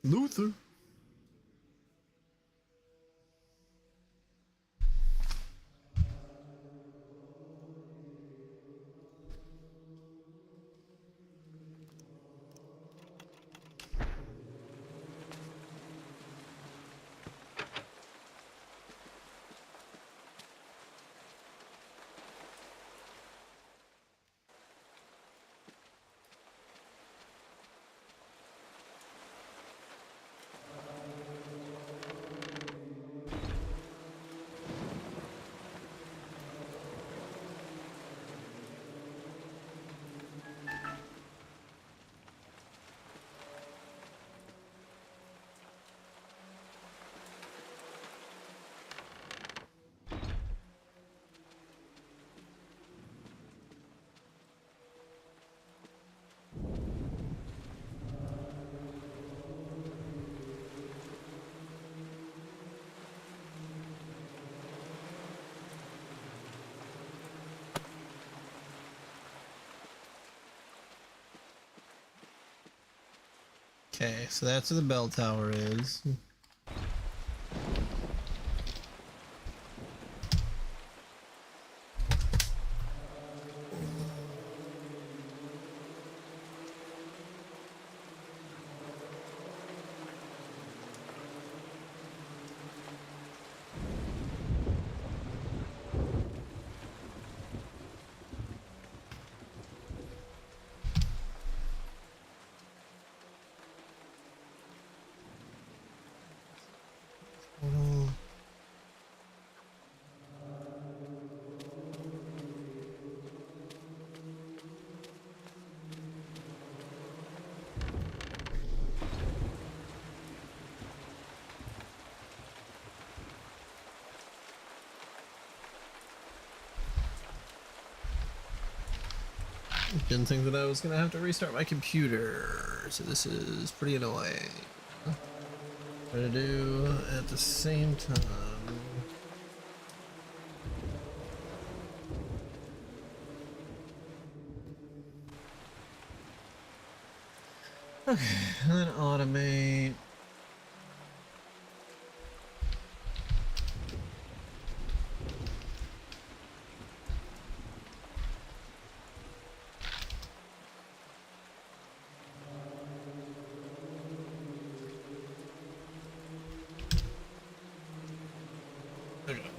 Luther. Okay, so that's where the bell tower is. Didn't think that I was gonna have to restart my computer, so this is pretty annoying. Try to do at the same time. Okay, and then automate.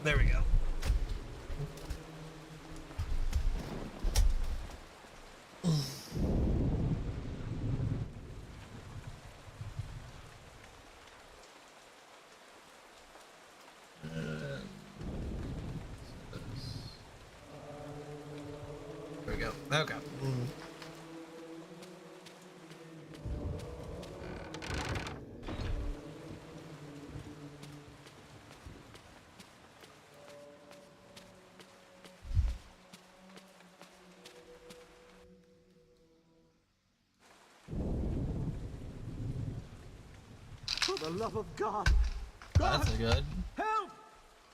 There we go. There we go. Okay. For the love of God! God! That's good. Help!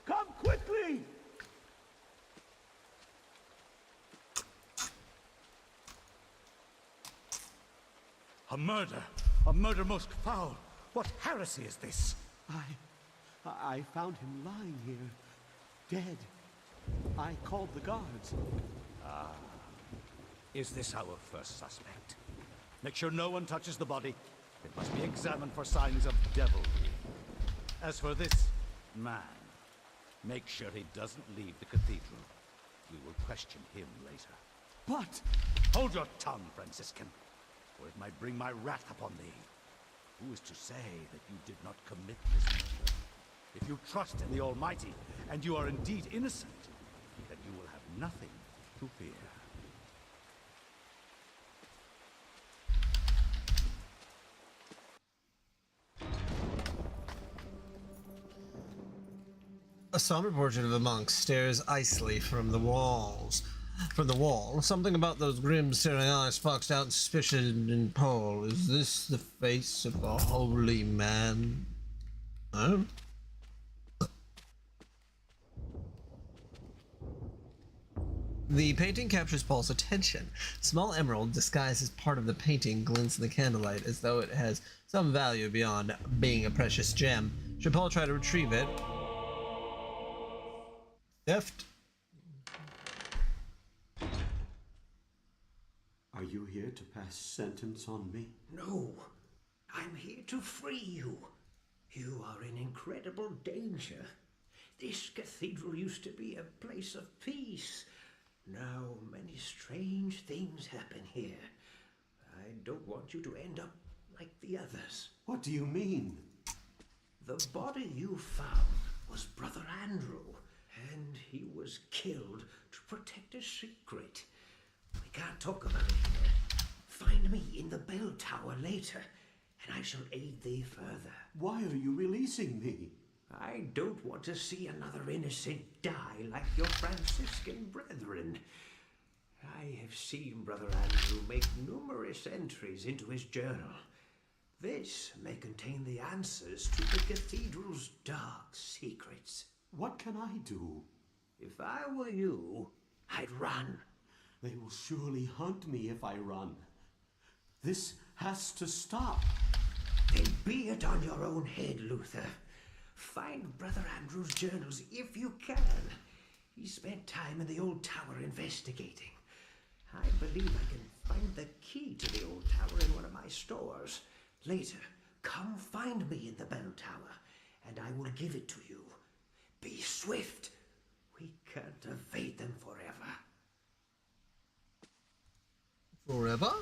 Come quickly! A murder! A murder most foul! What heresy is this? I found him lying here, dead. I called the guards. Is this our first suspect? Make sure no one touches the body. It must be examined for signs of devilry. As for this man, make sure he doesn't leave the cathedral. We will question him later. But... Hold your tongue, Franciscan, or it might bring my wrath upon thee. Who is to say that you did not commit this murder? If you trust in the Almighty, and you are indeed innocent, then you will have nothing to fear. A somber portrait of a monk stares icily from the walls. From the wall, something about those grim staring eyes sparks out suspicion in Paul. Is this the face of a holy man? Huh? The painting captures Paul's attention. Small emerald disguised as part of the painting glints in the candlelight as though it has some value beyond being a precious gem. Should Paul try to retrieve it? Theft? Are you here to pass sentence on me? No, I'm here to free you. You are in incredible danger. This cathedral used to be a place of peace. Now many strange things happen here. I don't want you to end up like the others. What do you mean? The body you found was Brother Andrew, and he was killed to protect a secret. We can't talk about it here. Find me in the bell tower later, and I shall aid thee further. Why are you releasing me? I don't want to see another innocent die like your Franciscan brethren. I have seen Brother Andrew make numerous entries into his journal. This may contain the answers to the cathedral's dark secrets. What can I do? If I were you, I'd run. They will surely hunt me if I run. This has to stop. Then be it on your own head, Luther. Find Brother Andrew's journals if you can. He spent time in the old tower investigating. I believe I can find the key to the old tower in one of my stores. Later, come find me in the bell tower, and I will give it to you. Be swift. We can't evade them forever. Forever?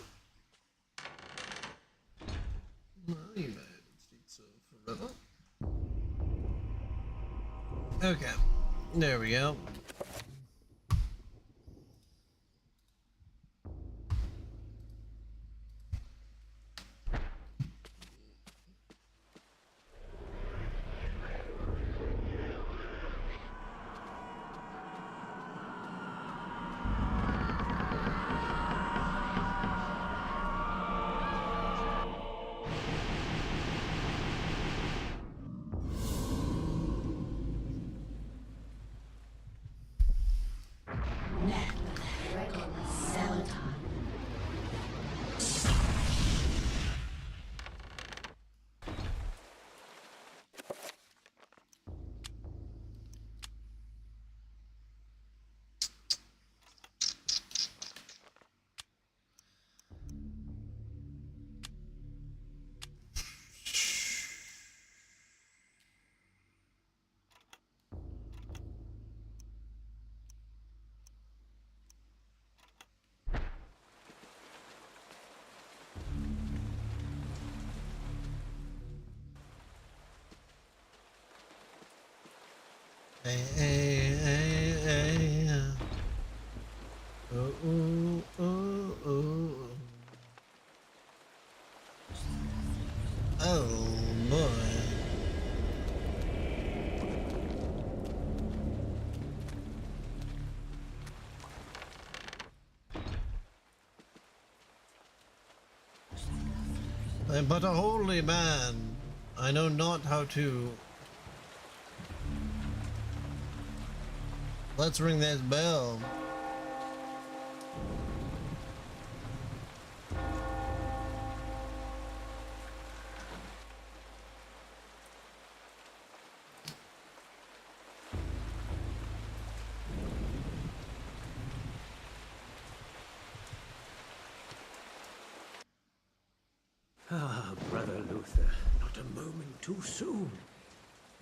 No, United States of forever. Okay, there we go. Hey, hey, hey, hey. Oh, oh, oh, oh. Oh, boy. I'm but a holy man. I know not how to. Let's ring this bell. Ah, Brother Luther, not a moment too soon.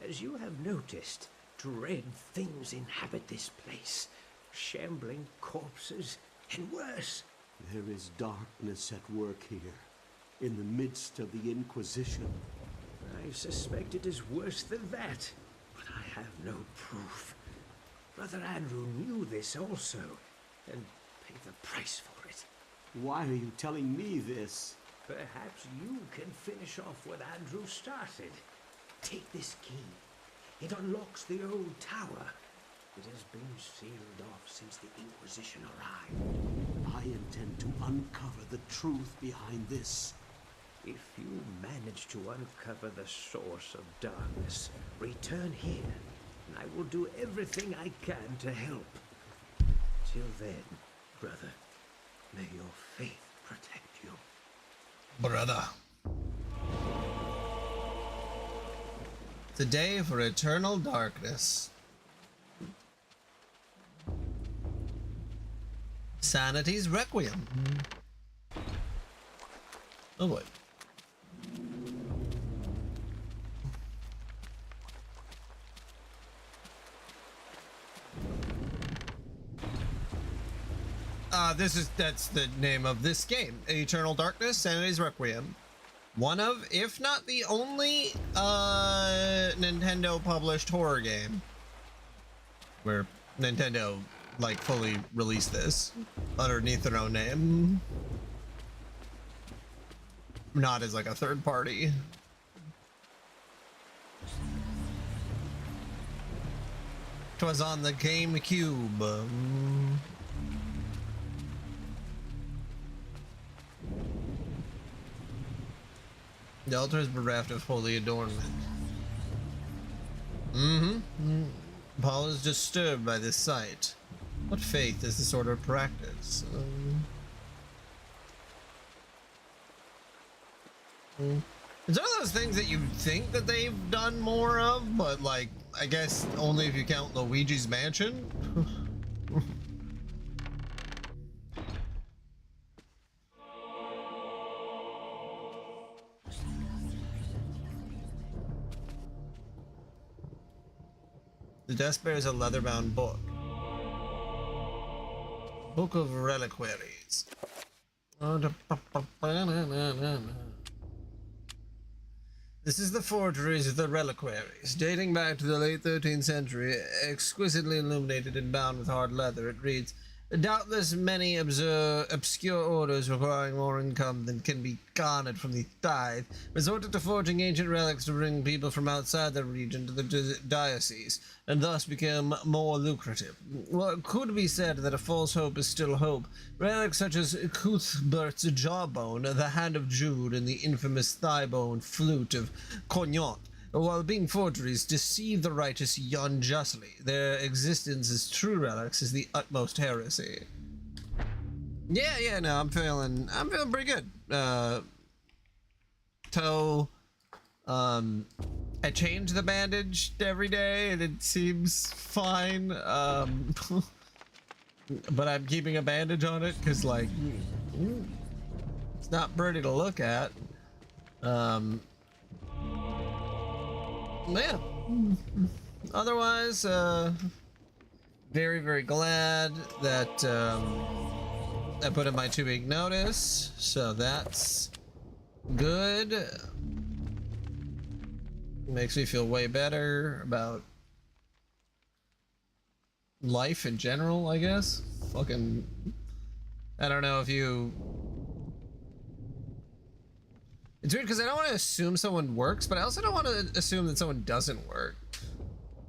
As you have noticed, dread things inhabit this place. Shambling corpses, and worse. There is darkness at work here, in the midst of the Inquisition. I suspect it is worse than that, but I have no proof. Brother Andrew knew this also, and paid the price for it. Why are you telling me this? Perhaps you can finish off what Andrew started. Take this key. It unlocks the old tower. It has been sealed off since the Inquisition arrived. I intend to uncover the truth behind this. If you manage to uncover the source of darkness, return here, and I will do everything I can to help. Until then, brother, may your faith protect you. Brother. Today for eternal darkness. Sanity's Requiem. Oh boy. That's the name of this game. Eternal Darkness, Sanity's Requiem. One of, if not the only, Nintendo published horror game where Nintendo, like, fully released this underneath their own name. Not as, like, a third party. Twas on the GameCube. The altar is bereft of holy adornment. Paul is disturbed by this sight. What faith is this order of practice? It's one of those things that you think that they've done more of, but like, I guess only if you count Luigi's Mansion. The desk bears a leather-bound book. Book of Reliquaries. This is the forgeries of the reliquaries, dating back to the late 13th century, exquisitely illuminated and bound with hard leather. It reads, doubtless many obscure orders requiring more income than can be garnered from the tithe resorted to forging ancient relics to bring people from outside the region to the diocese, and thus became more lucrative. Well, it could be said that a false hope is still hope. Relics such as Cuthbert's jawbone, the hand of Jude, and the infamous thigh-bone flute of Cognat, while being forgeries, deceive the righteous unjustly. Their existence as true relics is the utmost heresy. Yeah, no, I'm feeling pretty good. Toe, I change the bandage every day and it seems fine. But I'm keeping a bandage on it because, like, it's not pretty to look at. Yeah. Otherwise, very, very glad that I put in my 2-week notice, so that's good. Makes me feel way better about life in general, I guess. Fucking, I don't know if you... It's weird because I don't want to assume someone works, but I also don't want to assume that someone doesn't work.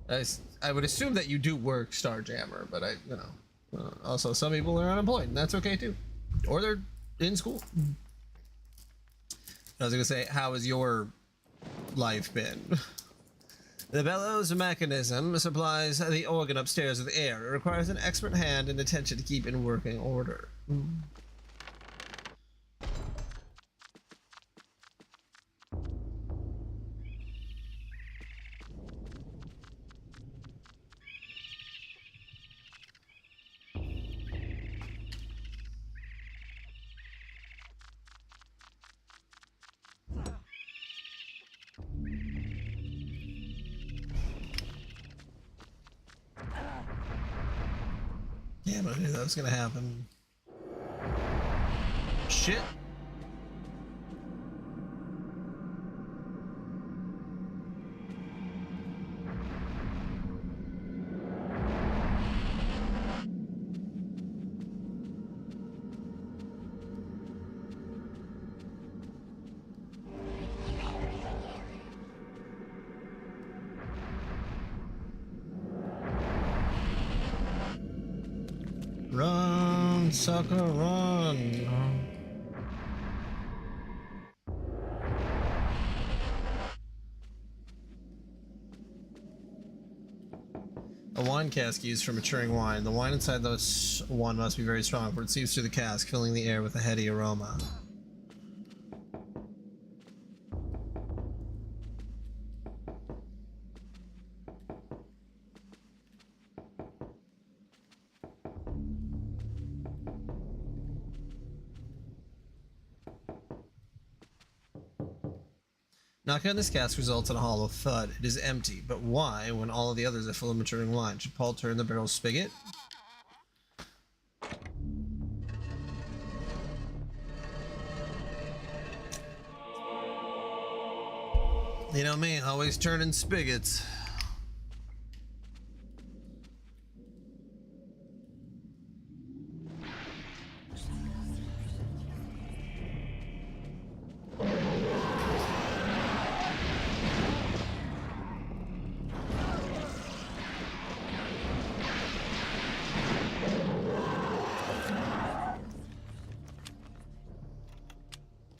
I would assume that you do work, Starjammer, but also some people are unemployed, and that's okay too. Or they're in school. I was gonna say, how has your life been? The bellows mechanism supplies the organ upstairs with air. It requires an expert hand and attention to keep in working order. Yeah, but I knew that was gonna happen. Shit. Run, sucker, run. A wine cask used for maturing wine. The wine inside this one must be very strong, for it seeps through the cask, filling the air with a heady aroma. Knocking on this cask results in a hollow thud. It is empty, but why when all of the others are full of maturing wine? Should Paul turn the barrel spigot? You know me, always turning spigots.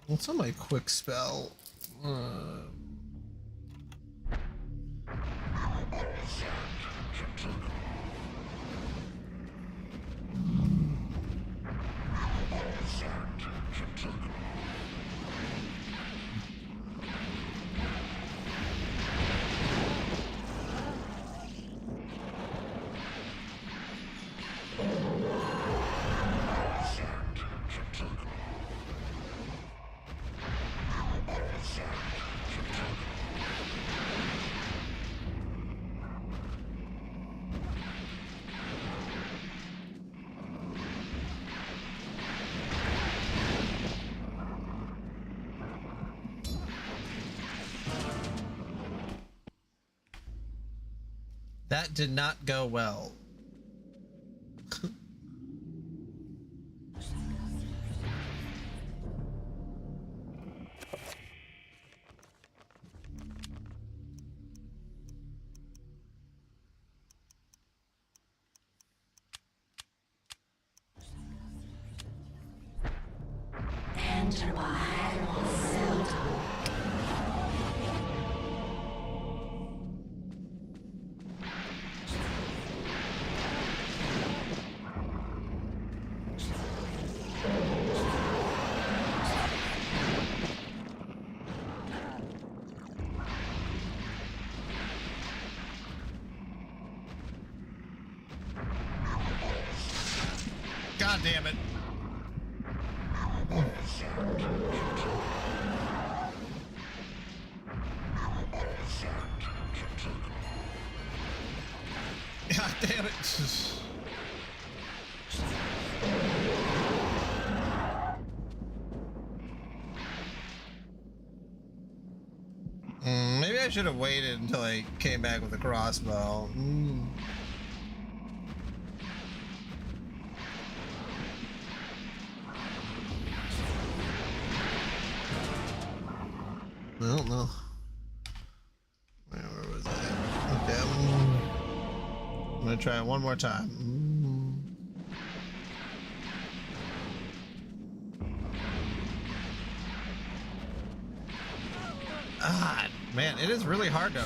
What's on my quick spell? That did not go well. Enter by seldom. God damn it. God damn it. Maybe I should have waited until I came back with a crossbow. I don't know. Where was I? Okay, I'm gonna try it one more time. Ah, man, it is really hard to.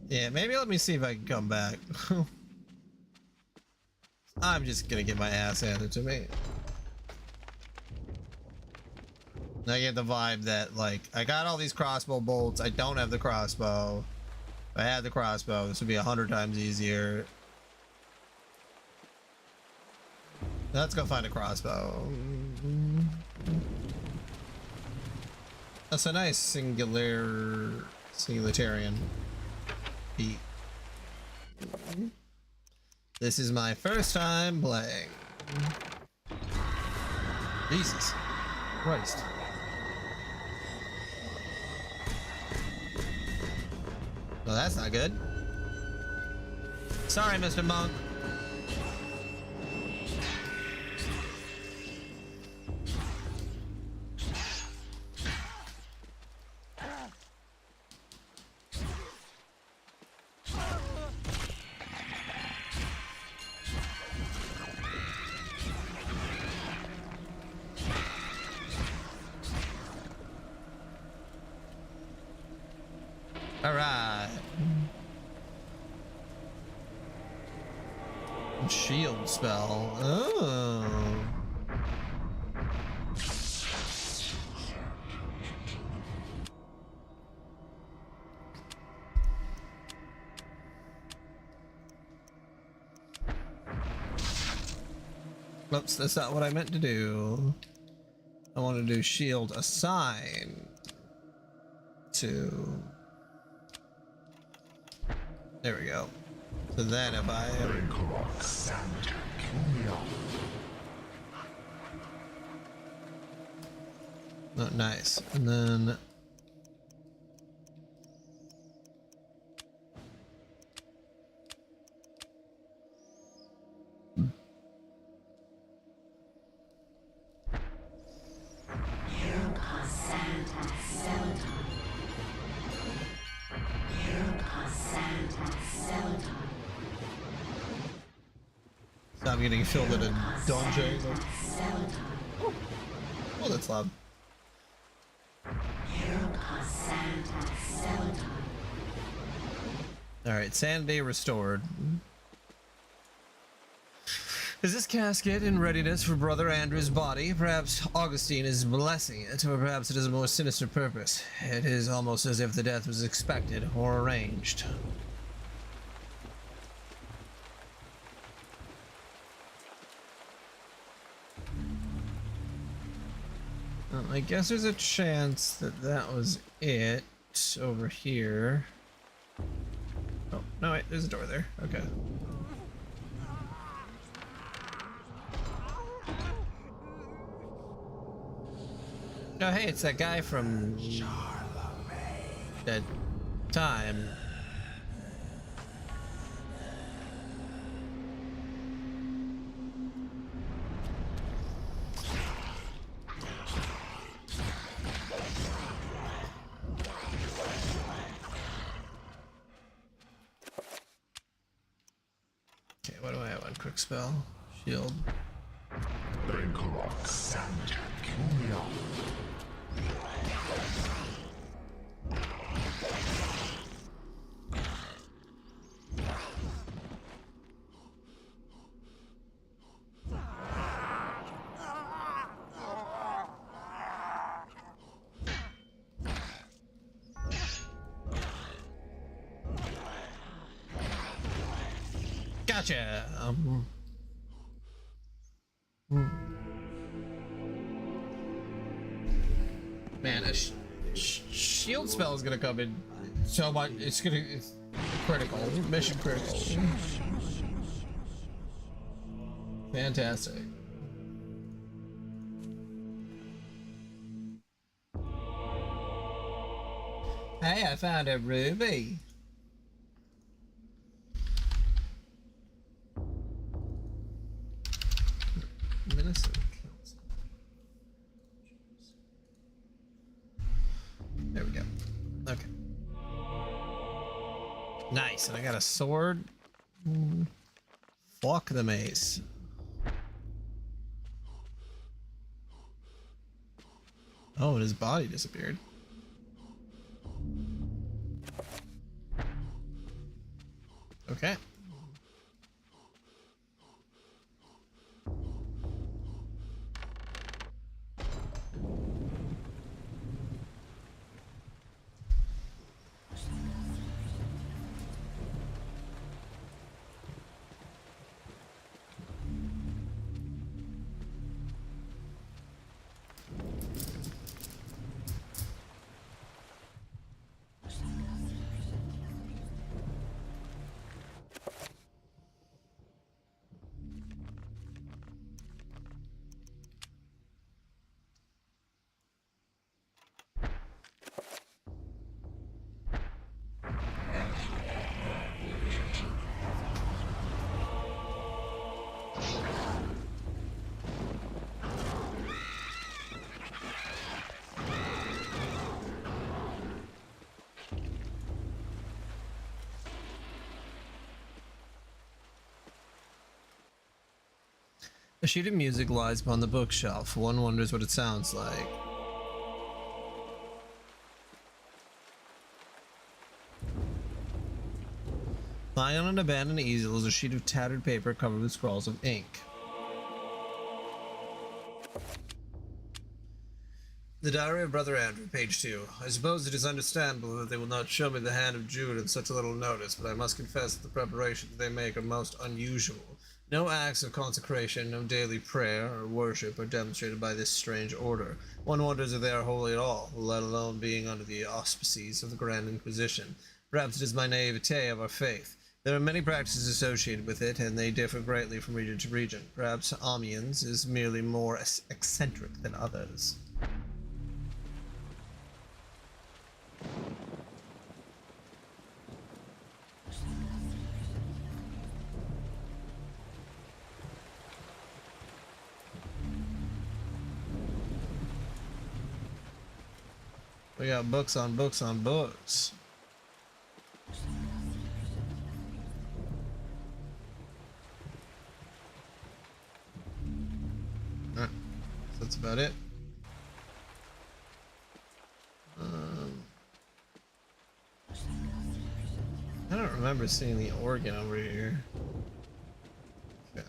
Yeah, maybe let me see if I can come back. I'm just gonna get my ass handed to me. I get the vibe that, like, I got all these crossbow bolts. I don't have the crossbow. If I had the crossbow, this would be 100 times easier. Let's go find a crossbow. That's a nice singularitarian beat. This is my first time playing. Jesus Christ. Well, that's not good. Sorry, Mr. Monk. Alright. Shield spell. Oh. Oops, that's not what I meant to do. I want to do shield assign to. There we go. So then if I oh, nice. And then stop getting filled in a dungeon. Oh, that's loud. Alright, sanity restored. Is this casket in readiness for Brother Andrew's body? Perhaps Augustine is blessing it, or perhaps it has a more sinister purpose. It is almost as if the death was expected or arranged. Well, I guess there's a chance that that was it over here. Oh, no, wait, there's a door there. Okay. Oh, hey, it's that guy from that time. Okay, what do I have on quick spell? Shield. Gotcha. Man, a shield spell is gonna come in so much. It's critical, mission critical. Fantastic. Hey, I found a ruby. Minnesota Council. There we go. Okay. Nice, and I got a sword. Fuck the mace. Oh, and his body disappeared. Okay. A sheet of music lies upon the bookshelf. One wonders what it sounds like. Lying on an abandoned easel is a sheet of tattered paper covered with scrawls of ink. The Diary of Brother Andrew, page 2. I suppose it is understandable that they will not show me the hand of Jude at such a little notice, but I must confess that the preparations they make are most unusual. No acts of consecration, no daily prayer or worship are demonstrated by this strange order. One wonders if they are holy at all, let alone being under the auspices of the Grand Inquisition. Perhaps it is my naivete of our faith. There are many practices associated with it, and they differ greatly from region to region. Perhaps Amiens is merely more eccentric than others. We got books on books on books. Alright, so that's about it. I don't remember seeing the organ over here. Yeah.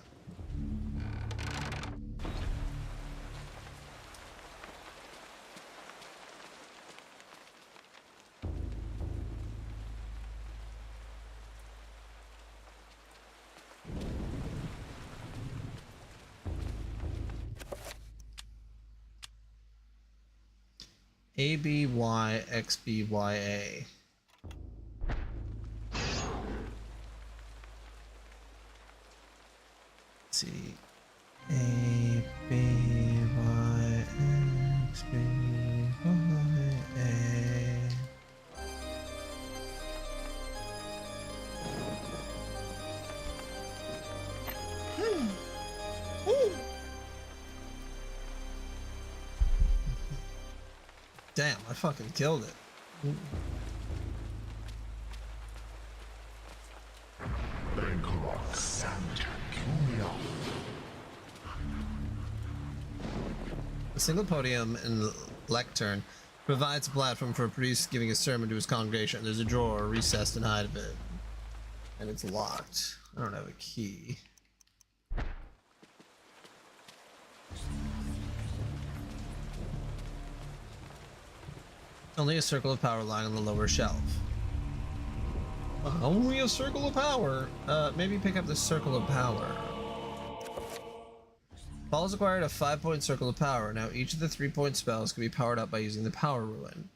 ABYXBYA. Let's see. ABYXBYA. Damn, I fucking killed it. A single podium in the lectern provides a platform for a priest giving a sermon to his congregation. There's a drawer recessed inside of it, and it's locked. I don't have a key. Only a circle of power lying on the lower shelf. Only a circle of power. Maybe pick up the circle of power. Paul has acquired a 5-point circle of power. Now each of the 3-point spells can be powered up by using the power ruin.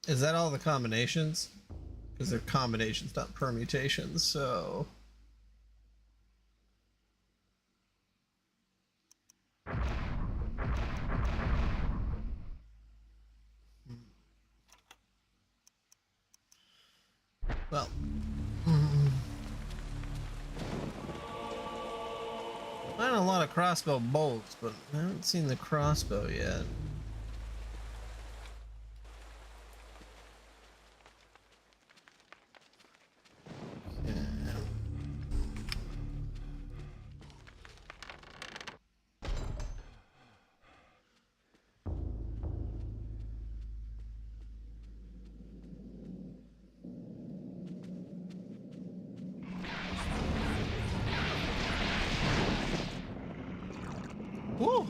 Is that all the combinations? Because they're combinations, not permutations, so... Well... I find a lot of crossbow bolts, but I haven't seen the crossbow yet. Woo!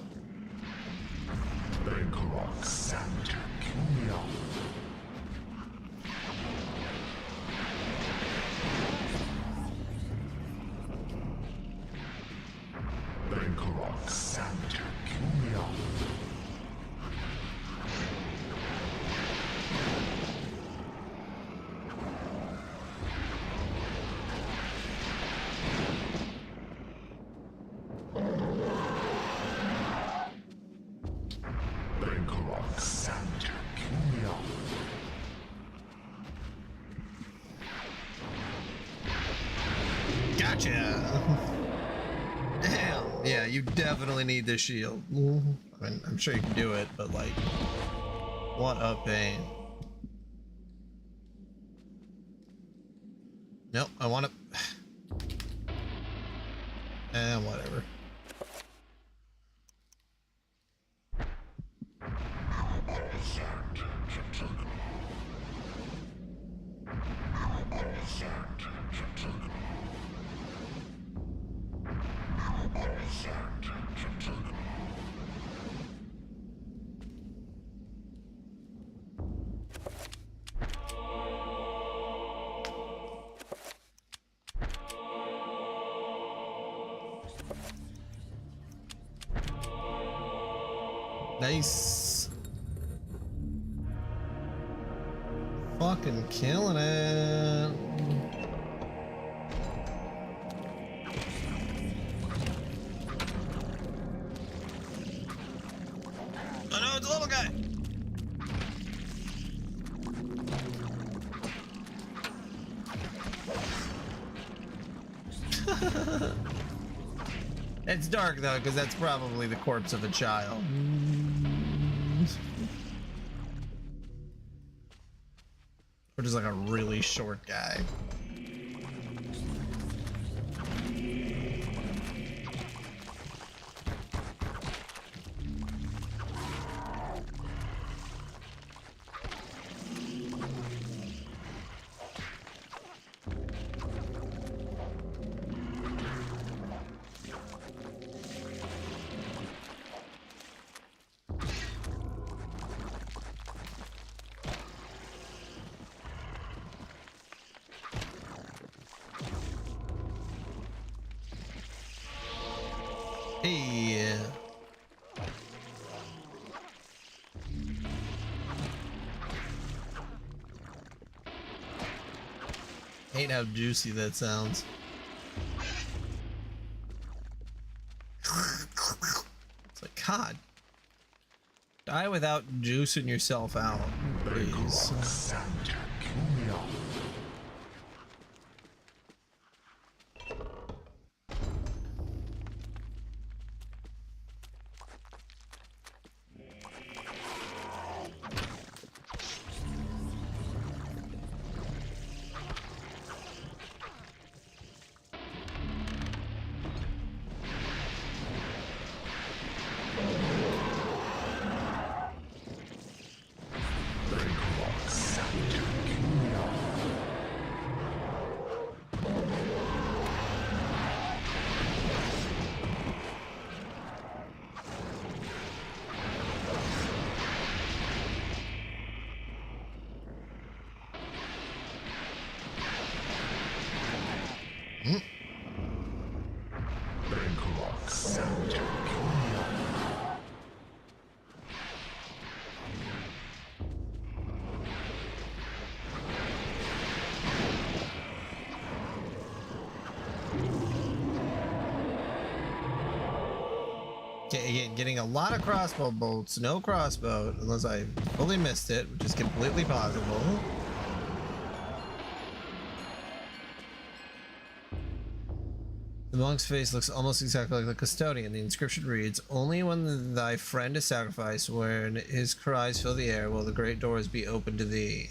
Gotcha. Damn. Yeah, you definitely need this shield. I mean, I'm sure you can do it, but like, what a pain. Nope, I want to. Whatever. Nice. Fucking killing it. Oh no, it's a little guy. It's dark though, because that's probably the corpse of a child. Or just like a really short guy. Hey. Hate how juicy that sounds. It's like, God. Die without juicing yourself out, please. Again, getting a lot of crossbow bolts, no crossbow, unless I fully missed it, which is completely possible. The monk's face looks almost exactly like the custodian. The inscription reads, "Only when thy friend is sacrificed, when his cries fill the air, will the great doors be open to thee."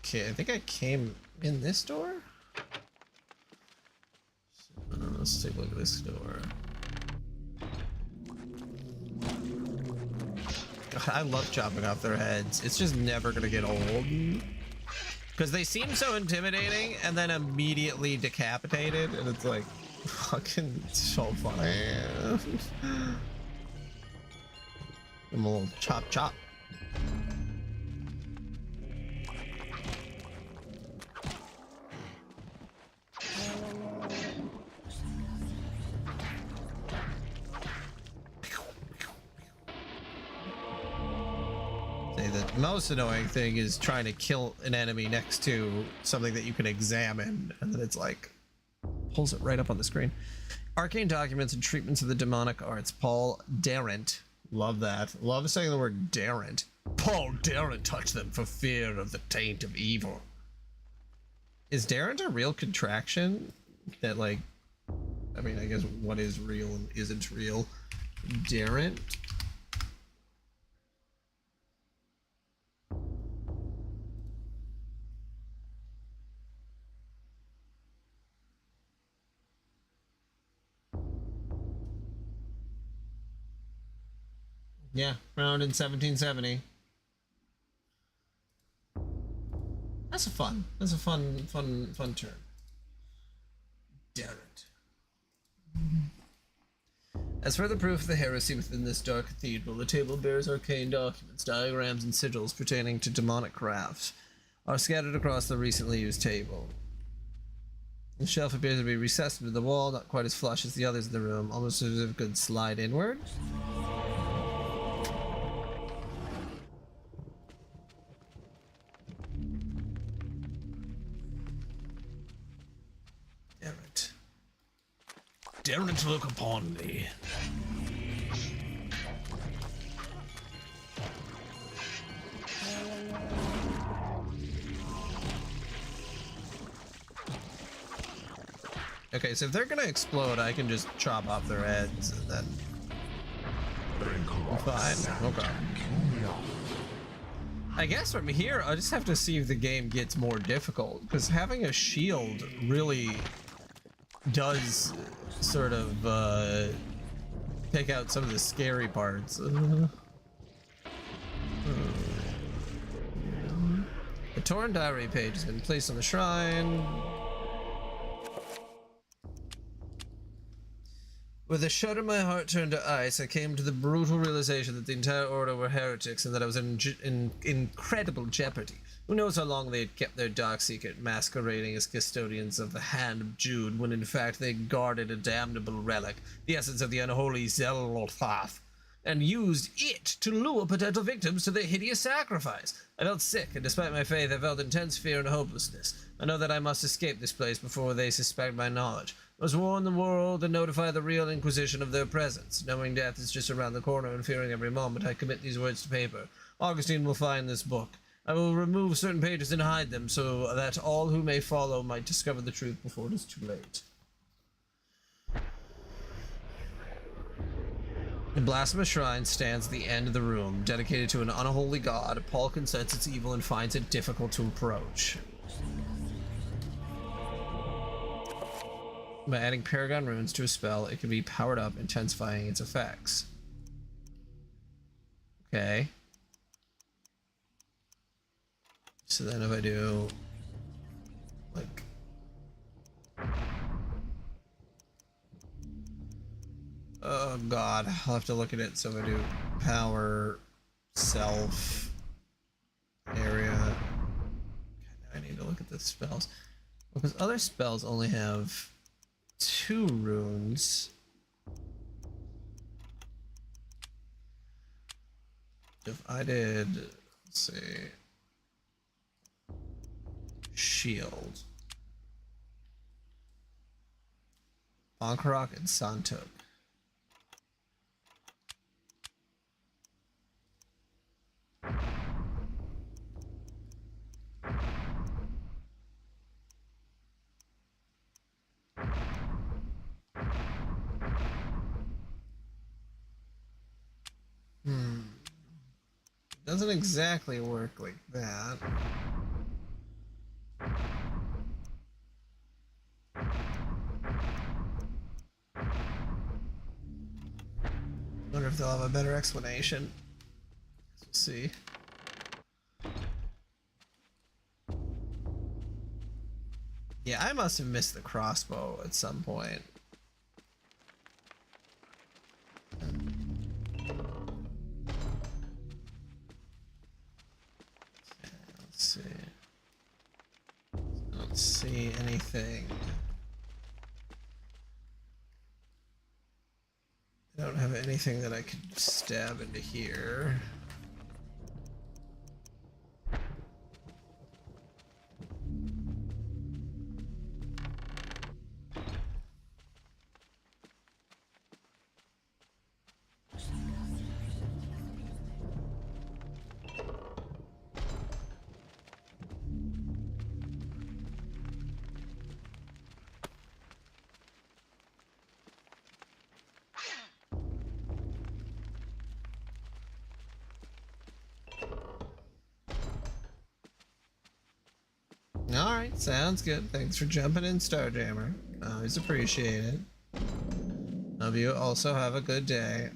Okay, I think I came in this door. So, let's take a look at this door. God, I love chopping off their heads. It's just never gonna get old. Because they seem so intimidating and then immediately decapitated, and it's like fucking so funny. I'm a little chop chop. The most annoying thing is trying to kill an enemy next to something that you can examine, and then it's like, pulls it right up on the screen. Arcane documents and treatments of the demonic arts. Paul Darrant. Love that. Love saying the word Darrant. Paul Darrant touched them for fear of the taint of evil. Is Darrant a real contraction? That, like, I mean, I guess what is real and isn't real? Darrant? Yeah, found in 1770. That's a fun term. Darrant. As further proof of the heresy within this dark cathedral, the table bears arcane documents, diagrams, and sigils pertaining to demonic crafts are scattered across the recently used table. The shelf appears to be recessed into the wall, not quite as flush as the others in the room, almost as if it could slide inward. Daring to look upon me. Okay, so if they're gonna explode, I can just chop off their heads and then I'm fine. Okay. I guess from here, I just have to see if the game gets more difficult, because having a shield really does sort of take out some of the scary parts. The torn diary page has been placed on the shrine. With a shudder my heart turned to ice, I came to the brutal realization that the entire order were heretics and that I was in incredible jeopardy. Who knows how long they had kept their dark secret, masquerading as custodians of the Hand of Jude, when in fact they guarded a damnable relic, the essence of the unholy Zelothath, and used it to lure potential victims to their hideous sacrifice. I felt sick, and despite my faith, I felt intense fear and hopelessness. I know that I must escape this place before they suspect my knowledge. I must warn the world and notify the real Inquisition of their presence. Knowing death is just around the corner and fearing every moment, I commit these words to paper. Augustine will find this book. I will remove certain pages and hide them so that all who may follow might discover the truth before it is too late. A blasphemous shrine stands at the end of the room, dedicated to an unholy god. Paul can sense its evil and finds it difficult to approach. By adding Paragon runes to a spell, it can be powered up, intensifying its effects. Okay. So then if I do, like, oh god, I'll have to look at it. So if I do power, self, area, okay, now I need to look at the spells. Because other spells only have 2 runes. If I did, let's see, shield, Ankh-Rock and Santuk. Doesn't exactly work like that. Wonder if they'll have a better explanation. We'll see. Yeah, I must have missed the crossbow at some point. Let's see. I don't see anything. I don't have anything that I could stab into here. Alright, sounds good. Thanks for jumping in, Starjammer. Always appreciate it. Hope you also have a good day.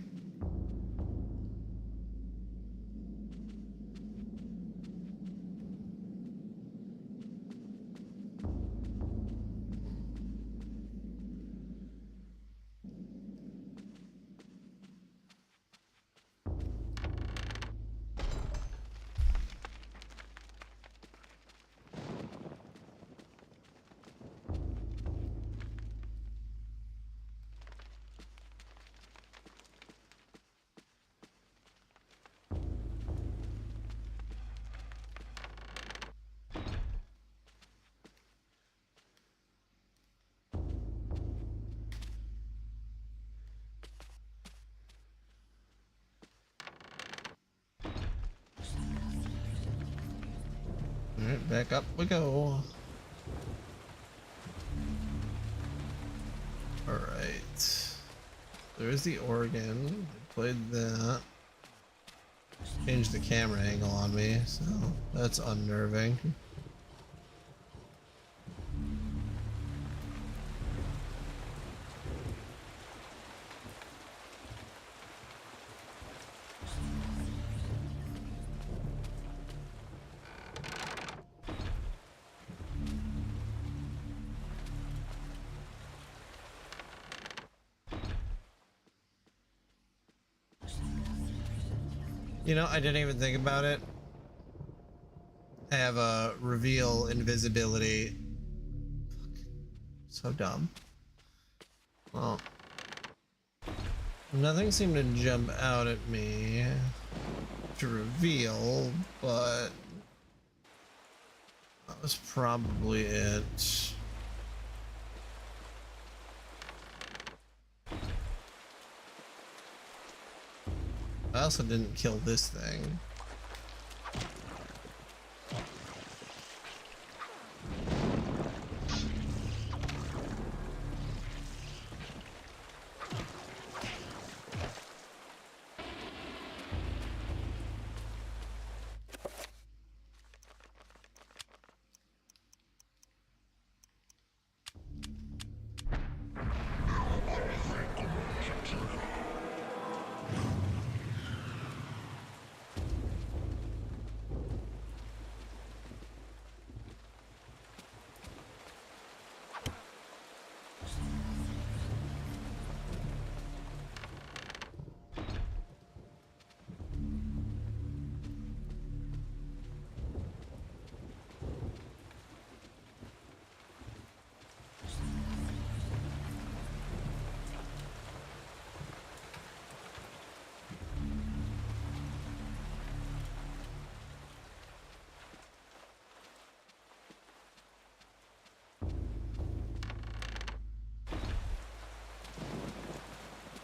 Alright, back up we go. Alright. There's the organ. I played that. Changed the camera angle on me, so that's unnerving. You know, I didn't even think about it. I have a reveal invisibility. Fuck. So dumb. Well, nothing seemed to jump out at me to reveal, but that was probably it. I also didn't kill this thing.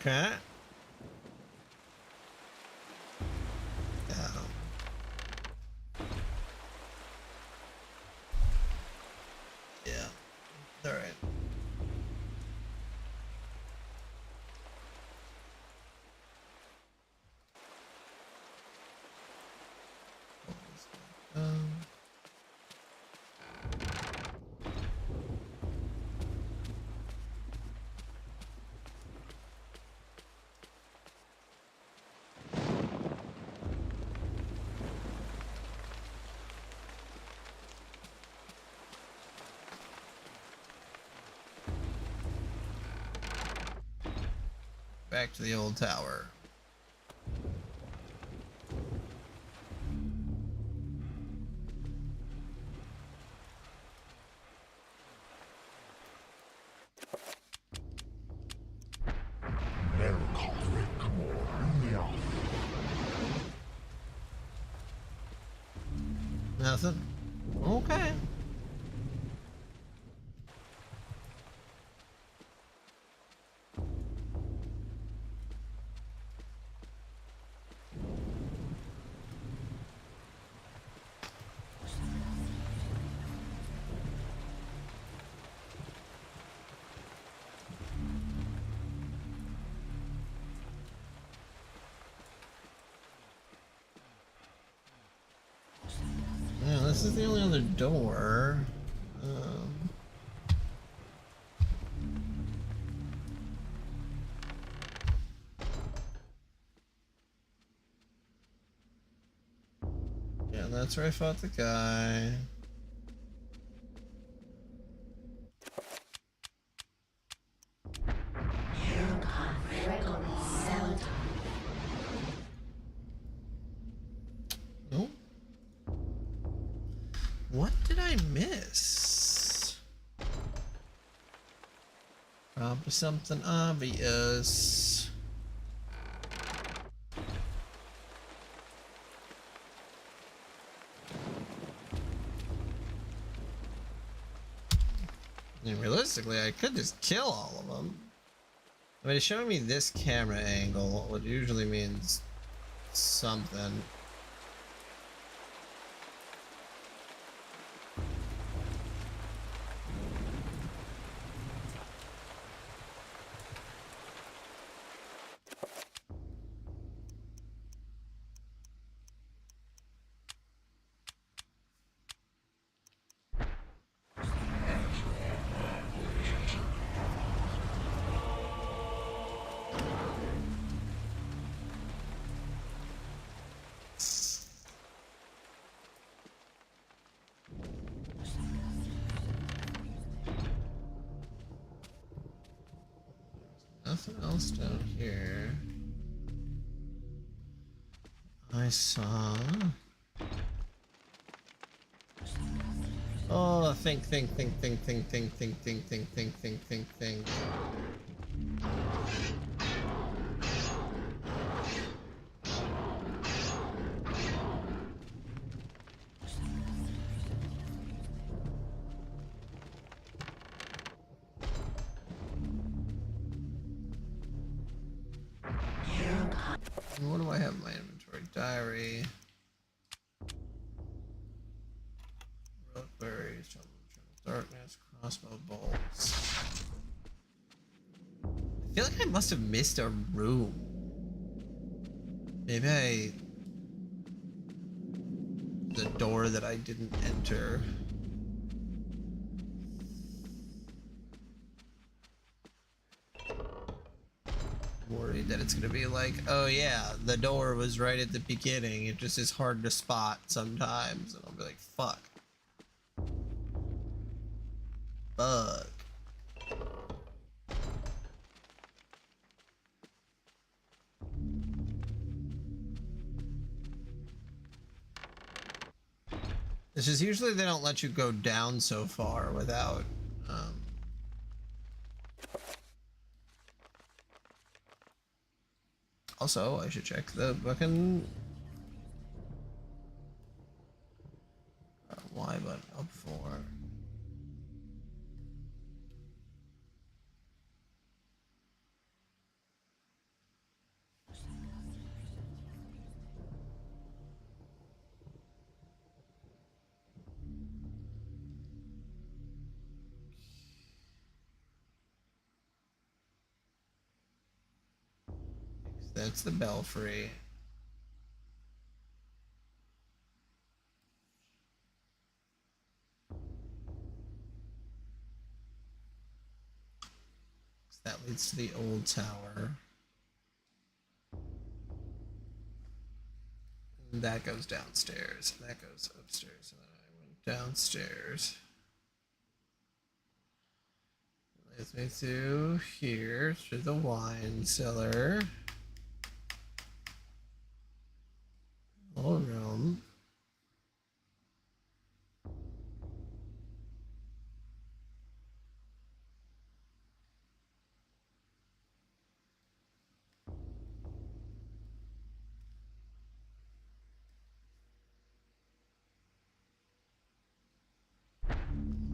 Okay. Yeah. Yeah. All right. Back to the old tower. Nothing? Okay. Yeah, this is the only other door. Um, yeah, that's where I fought the guy. Nope. What did I miss? Probably something obvious. I mean, realistically, I could just kill all of them. I mean, it's showing me this camera angle, which usually means something. Nothing else down here. I saw. Oh, think. What do I have in my inventory? Diary. Road berries, jungle darkness, crossbow bolts. I feel like I must have missed a room. Maybe the door that I didn't enter. Worried that it's gonna be like, oh yeah, the door was right at the beginning. It just is hard to spot sometimes, and I'll be like, fuck. Fuck. It's just usually they don't let you go down so far without also, I should check the fucking Y button up for. That's the belfry. That leads to the old tower. And that goes downstairs. And that goes upstairs. And then I went downstairs. Leads me to here, to the wine cellar. Little room.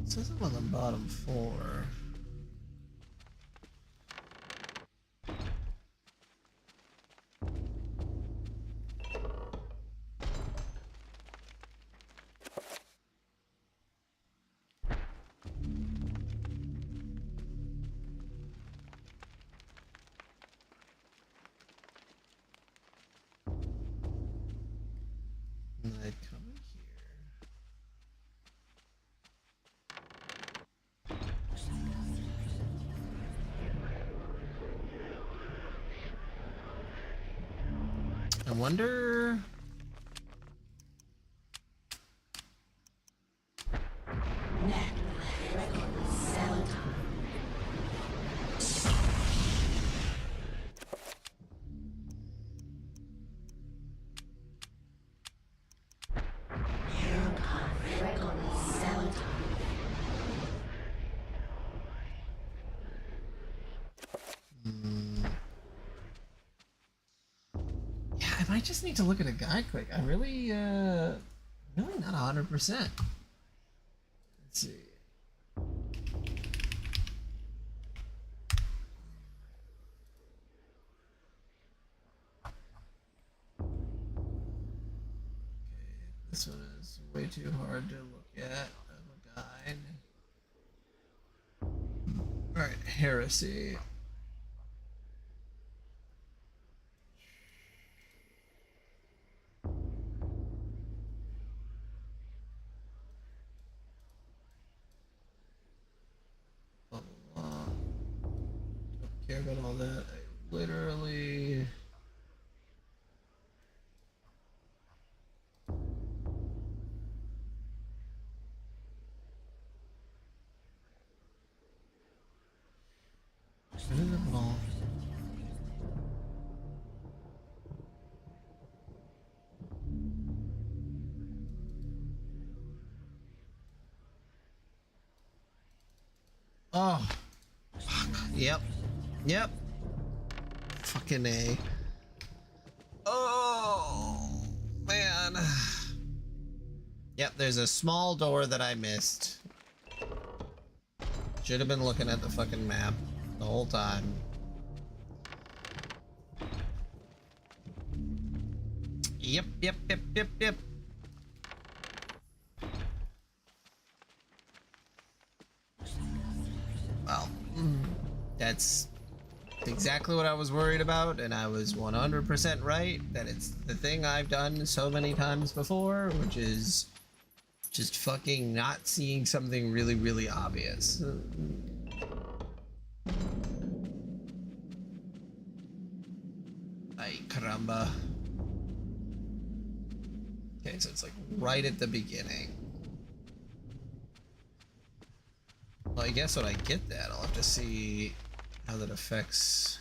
It says I'm on the bottom floor. And I'd come in here. I wonder. Yeah, I might just need to look at a guide quick. I really, really not 100%. Let's see. This one is way too hard to look at of a guide. Alright, heresy. Blah, blah, blah. Don't care about all that. I literally. Ball. Oh, fuck. Yep. Yep. Fucking A. Oh, man. Yep, there's a small door that I missed. Should have been looking at the fucking map the whole time. Yep. Well, that's exactly what I was worried about, and I was 100% right that it's the thing I've done so many times before, which is just fucking not seeing something really, really obvious. Ay, caramba. Okay, so it's like right at the beginning. Well, I guess when I get that, I'll have to see how that affects.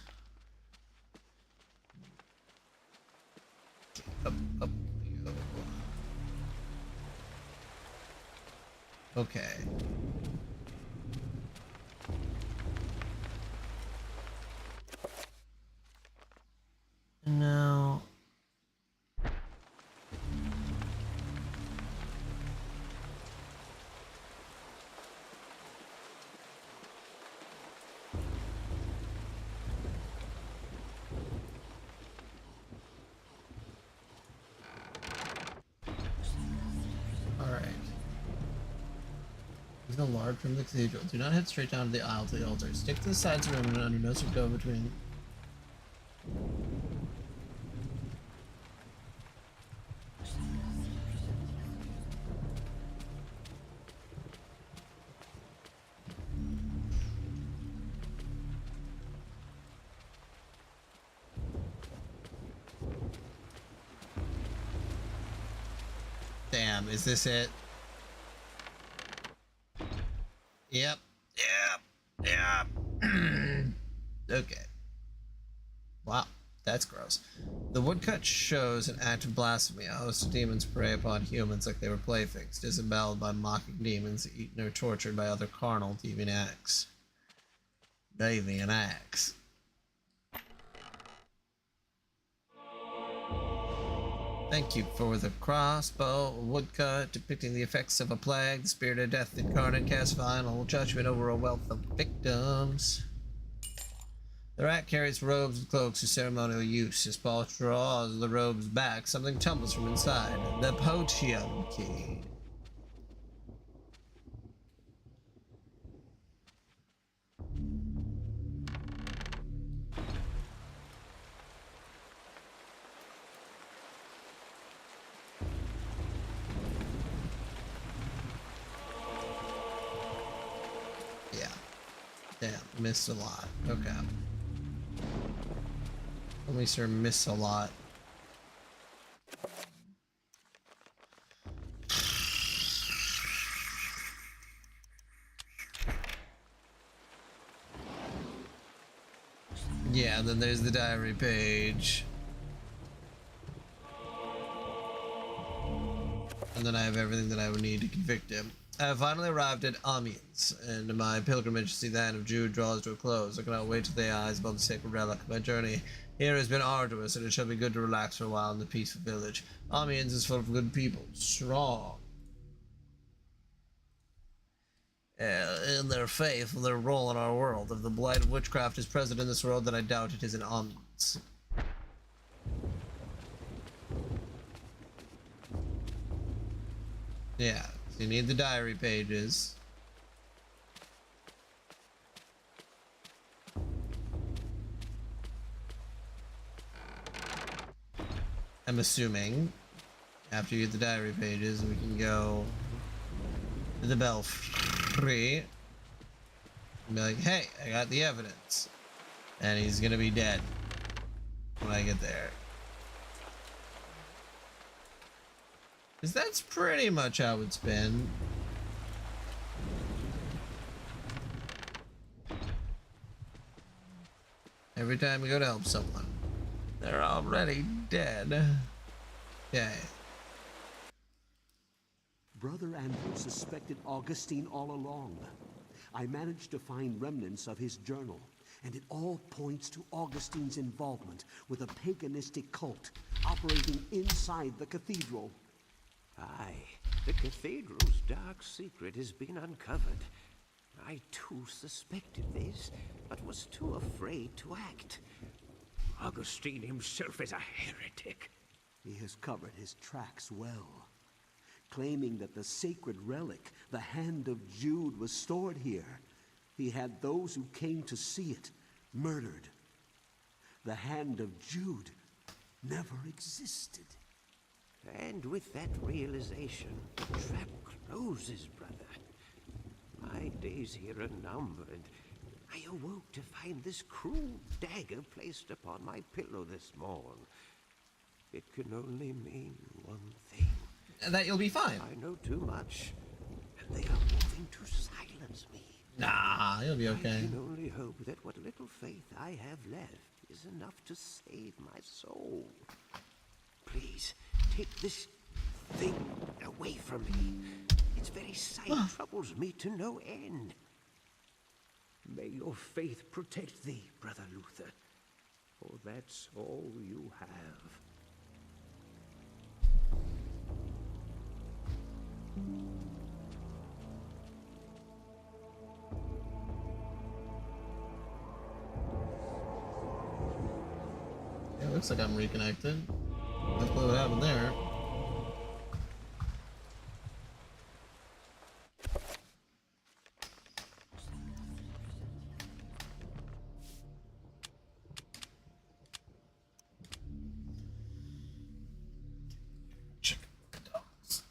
Up we go. Okay. Now. The large from the cathedral. Do not head straight down to the aisle to the altar. Stick to the sides of the room and under no go between. Damn, is this it? Yep. Okay. Wow, that's gross. The woodcut shows an act of blasphemy. A host of demons prey upon humans like they were playthings, disemboweled by mocking demons, eaten or tortured by other carnal deviant acts. Thank you for the crossbow woodcut depicting the effects of a plague. The spirit of death incarnate casts final judgment over a wealth of victims. The rat carries robes and cloaks for ceremonial use. As Paul draws the robes back, something tumbles from inside. The Potium key. Damn, missed a lot. Okay. Only sir missed a lot. Yeah, and then there's the diary page. And then I have everything that I would need to convict him. I have finally arrived at Amiens, and my pilgrimage to see the hand of Jude draws to a close. I cannot wait to lay eyes upon the sacred relic. My journey here has been arduous, and it shall be good to relax for a while in the peaceful village. Amiens is full of good people, strong in their faith and their role in our world. If the blight of witchcraft is present in this world, then I doubt it is in Amiens. Yeah, so you need the diary pages. I'm assuming after you get the diary pages, we can go to the belfry and be like, hey, I got the evidence. And he's gonna be dead when I get there. Because that's pretty much how it's been. Every time we go to help someone, they're already dead. Okay. Brother Andrew suspected Augustine all along. I managed to find remnants of his journal, and it all points to Augustine's involvement with a paganistic cult operating inside the cathedral. Aye, the cathedral's dark secret has been uncovered. I too suspected this, but was too afraid to act. Augustine himself is a heretic. He has covered his tracks well, claiming that the sacred relic, the Hand of Jude, was stored here. He had those who came to see it murdered. The Hand of Jude never existed. And with that realization, the trap closes, brother. My days here are numbered. I awoke to find this cruel dagger placed upon my pillow this morn. It can only mean one thing. That you'll be fine. I know too much, and they are moving to silence me. Nah, you'll be okay. I can only hope that what little faith I have left is enough to save my soul. Please, take this thing away from me. Its very sight troubles me to no end. May your faith protect thee, Brother Luther, for that's all you have. Yeah, it looks like I'm reconnected. That's what happened there. Check the dogs.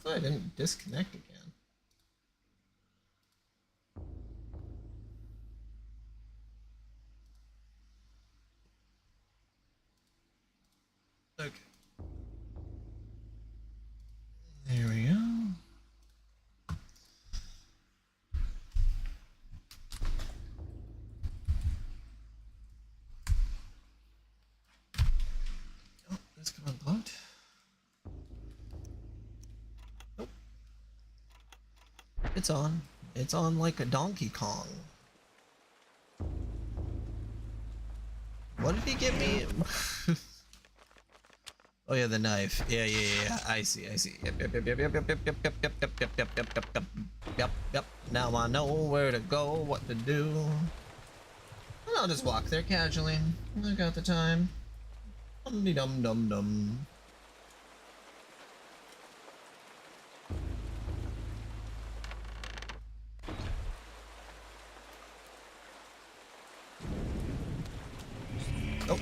Hopefully I didn't disconnect again. Okay. There we go. Oh, this come unplugged. Nope. It's on. It's on like a Donkey Kong. What did he give me? Oh yeah, the knife. Yeah. I see. Yep. Now I know where to go, what to do. And I'll just walk there casually. I got the time. Dum-de-dum-dum-dum. Oh.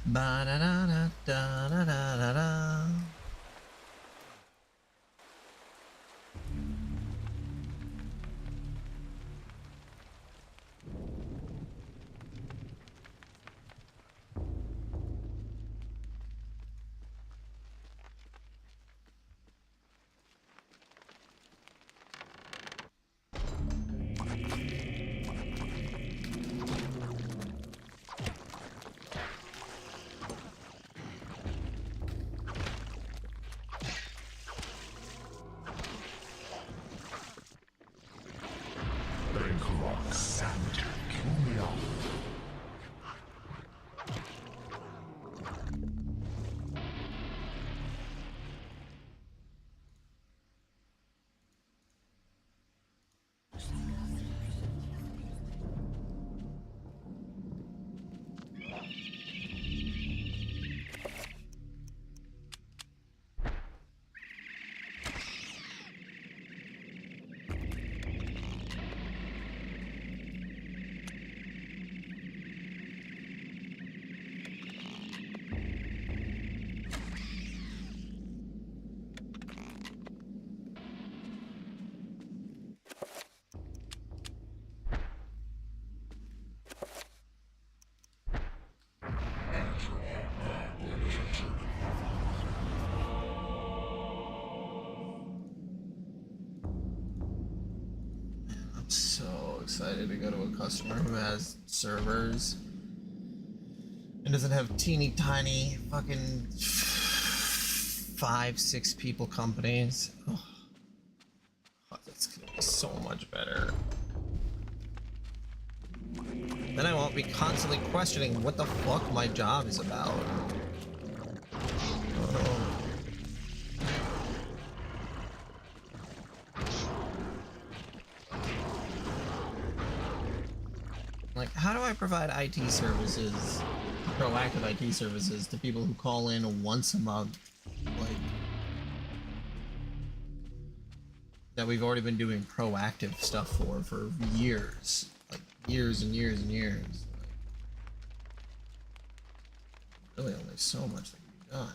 Ba-da-da-da-da-da-da-da. So excited to go to a customer who has servers and doesn't have teeny tiny fucking 5-6 people companies. Oh, that's gonna be so much better. Then I won't be constantly questioning what the fuck my job is about. Oh. Like, how do I provide IT services, proactive IT services, to people who call in once a month? Like, that we've already been doing proactive stuff for years. Like, years and years and years. Like, really only so much that can be done.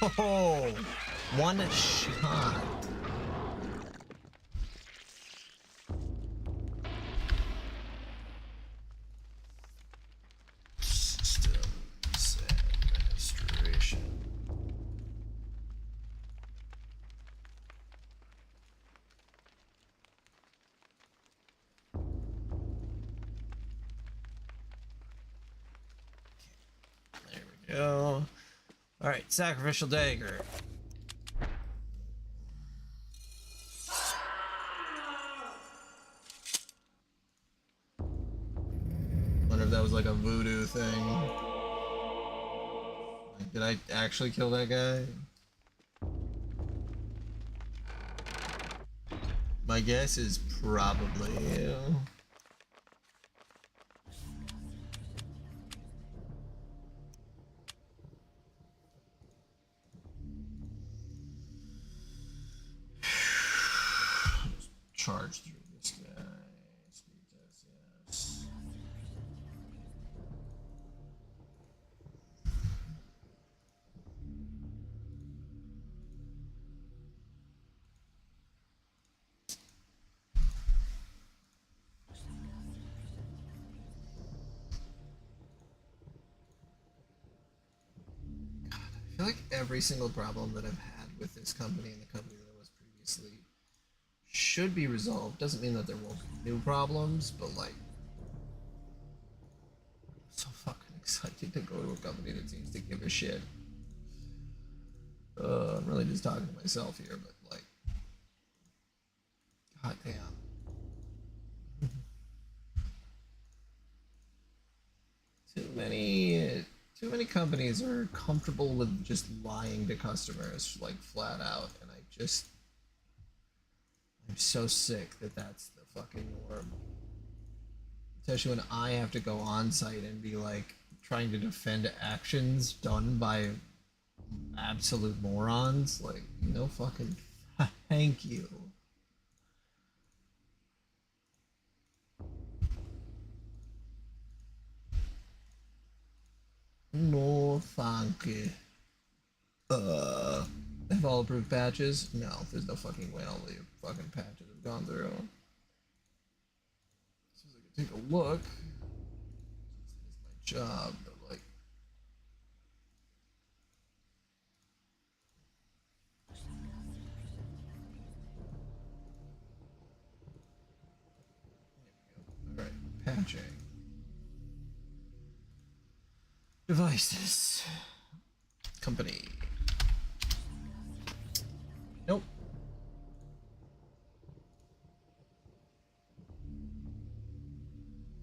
Oh, one shot. Systems administration. There we go. All right, sacrificial dagger. Wonder if that was like a voodoo thing. Like, did I actually kill that guy? My guess is probably you. Charge through this guy. Speed test, yes. I feel like every single problem that I've had with this company and the company that I was previously should be resolved. Doesn't mean that there won't be new problems, but like, I'm so fucking excited to go to a company that seems to give a shit. I'm really just talking to myself here, but like, god damn. Too many companies are comfortable with just lying to customers, like flat out, and I'm so sick that that's the fucking norm. Especially when I have to go on site and be like trying to defend actions done by absolute morons. Like, no fucking thank you. No thank you. Have all approved patches? No, there's no fucking way all the fucking patches have gone through. So I can take a look. It's my job, but like. Alright, patching. Devices. Company. Nope.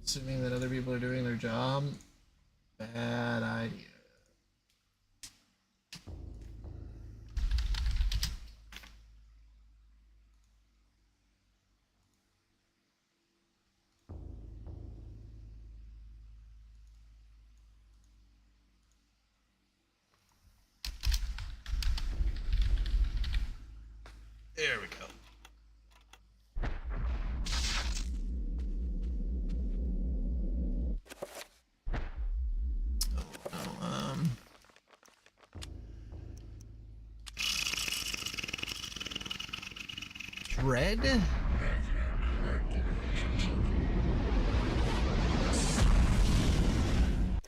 Assuming that other people are doing their job. Bad idea. There we go. Red?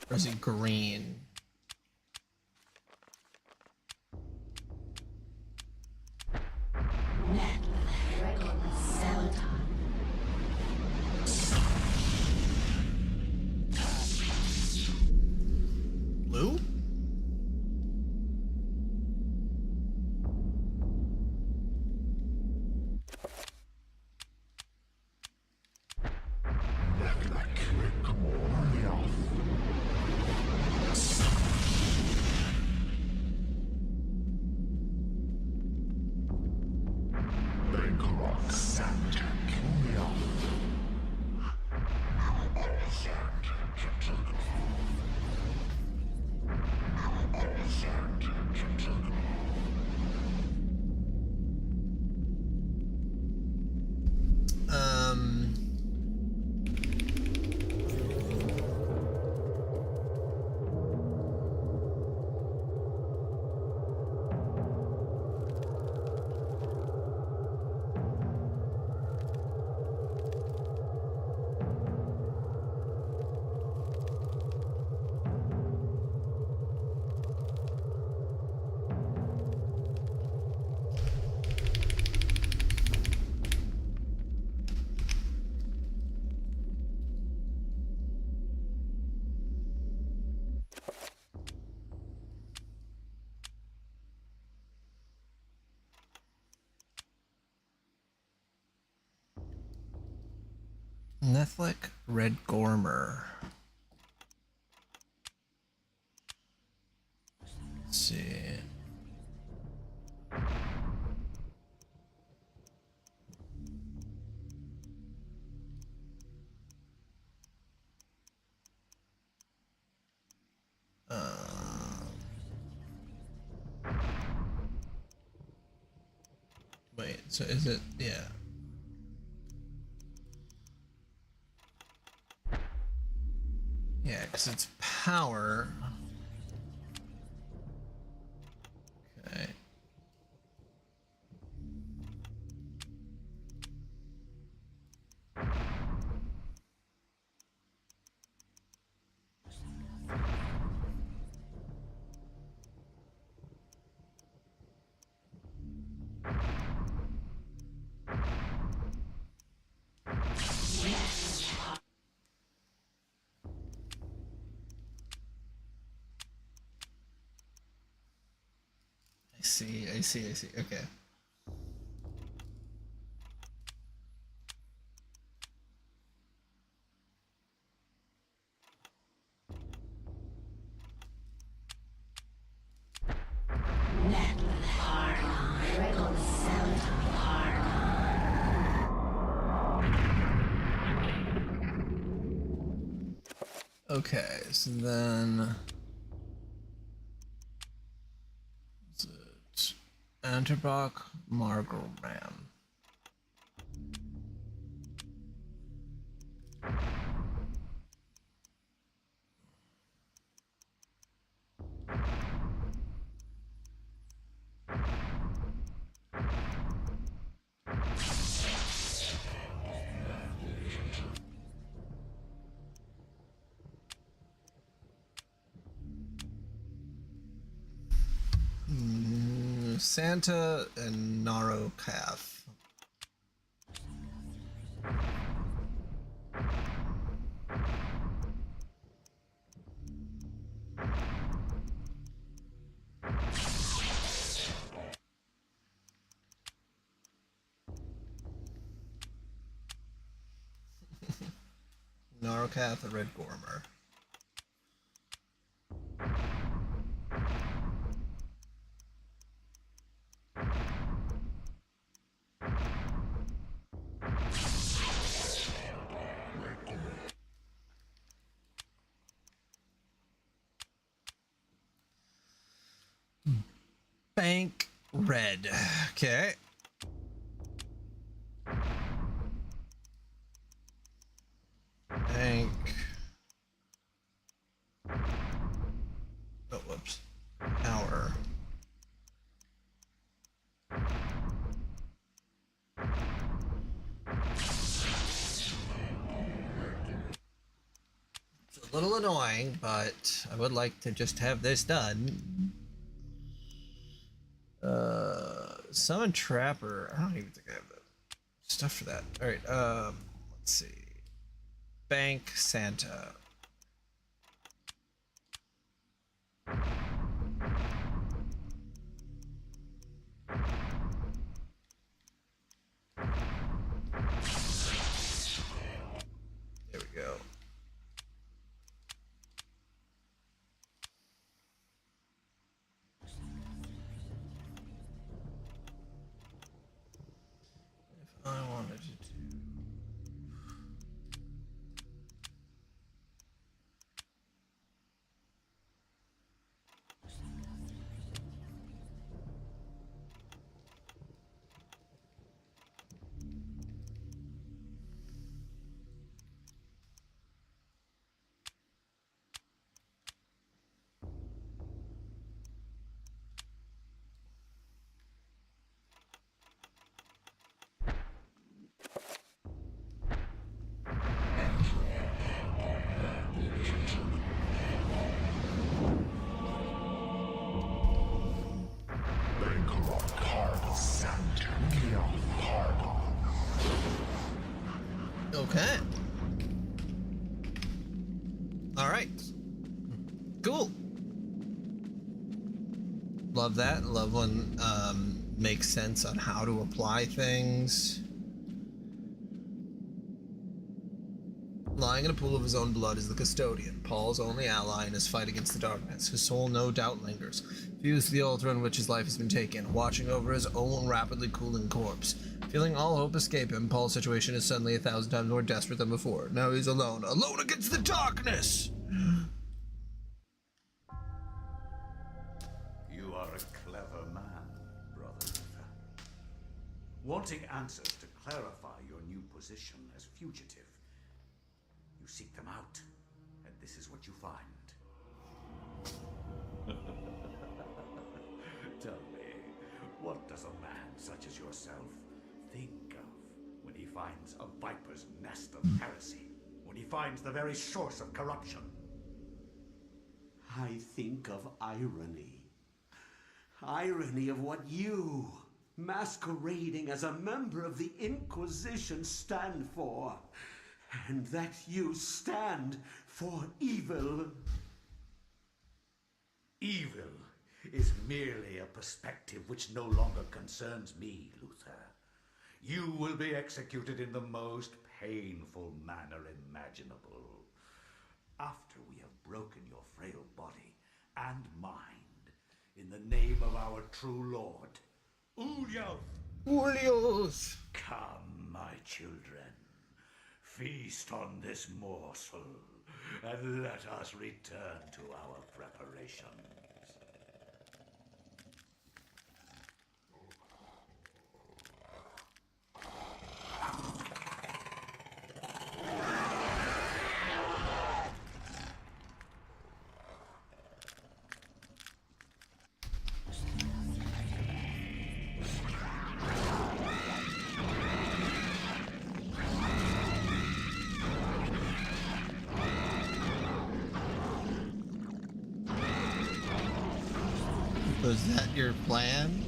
Or is it green? Blue? Nethlic Red Gormer. Let's see. Wait, so is it, yeah. Yeah, because it's power. Okay. I see. Okay. Okay, so then is it Anterbach Margoram. Santa and Naro Calf. Narokath, the Red Gormer. Bank Red. Okay. Bank. Oh, whoops. Power. It's a little annoying, but I would like to just have this done. Summon Trapper. I don't even think I have the stuff for that. Alright, let's see. Bank Santa. There we go. If I wanted to do... Okay. All right. Cool. Love that. Love when makes sense on how to apply things. Lying in a pool of his own blood is the custodian, Paul's only ally in his fight against the darkness. His soul no doubt lingers, fused to the altar on which his life has been taken, watching over his own rapidly cooling corpse. Feeling all hope escape him, Paul's situation is suddenly 1,000 times more desperate than before. Now he's alone, alone against the darkness! You are a clever man, Brother Luther. Wanting answers to clarify your new position as fugitive, you seek them out, and this is what you find. Tell me, what does a man such as yourself think of when he finds a viper's nest of heresy? When he finds the very source of corruption? I think of irony. Irony of what you, masquerading as a member of the Inquisition, stand for. And that you stand for evil. Evil is merely a perspective which no longer concerns me, Luther. You will be executed in the most painful manner imaginable. After we have broken your frail body and mind in the name of our true Lord, Ulyoth. Julius! Come, my children. Feast on this morsel, and let us return to our preparations. Was that your plan?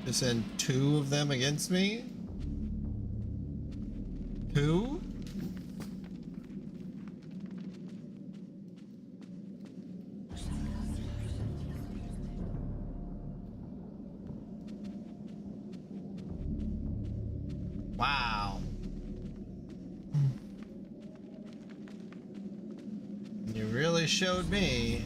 To send 2 of them against me? 2? Wow. You really showed me.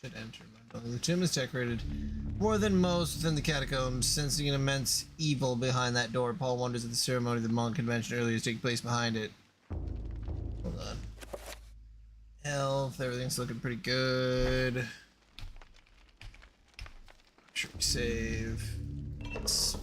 Should enter my building. The tomb is decorated more than most within the catacombs. Sensing an immense evil behind that door, Paul wonders if the ceremony the monk had mentioned earlier is taking place behind it. Hold on. Health, everything's looking pretty good. Should we save? Yes.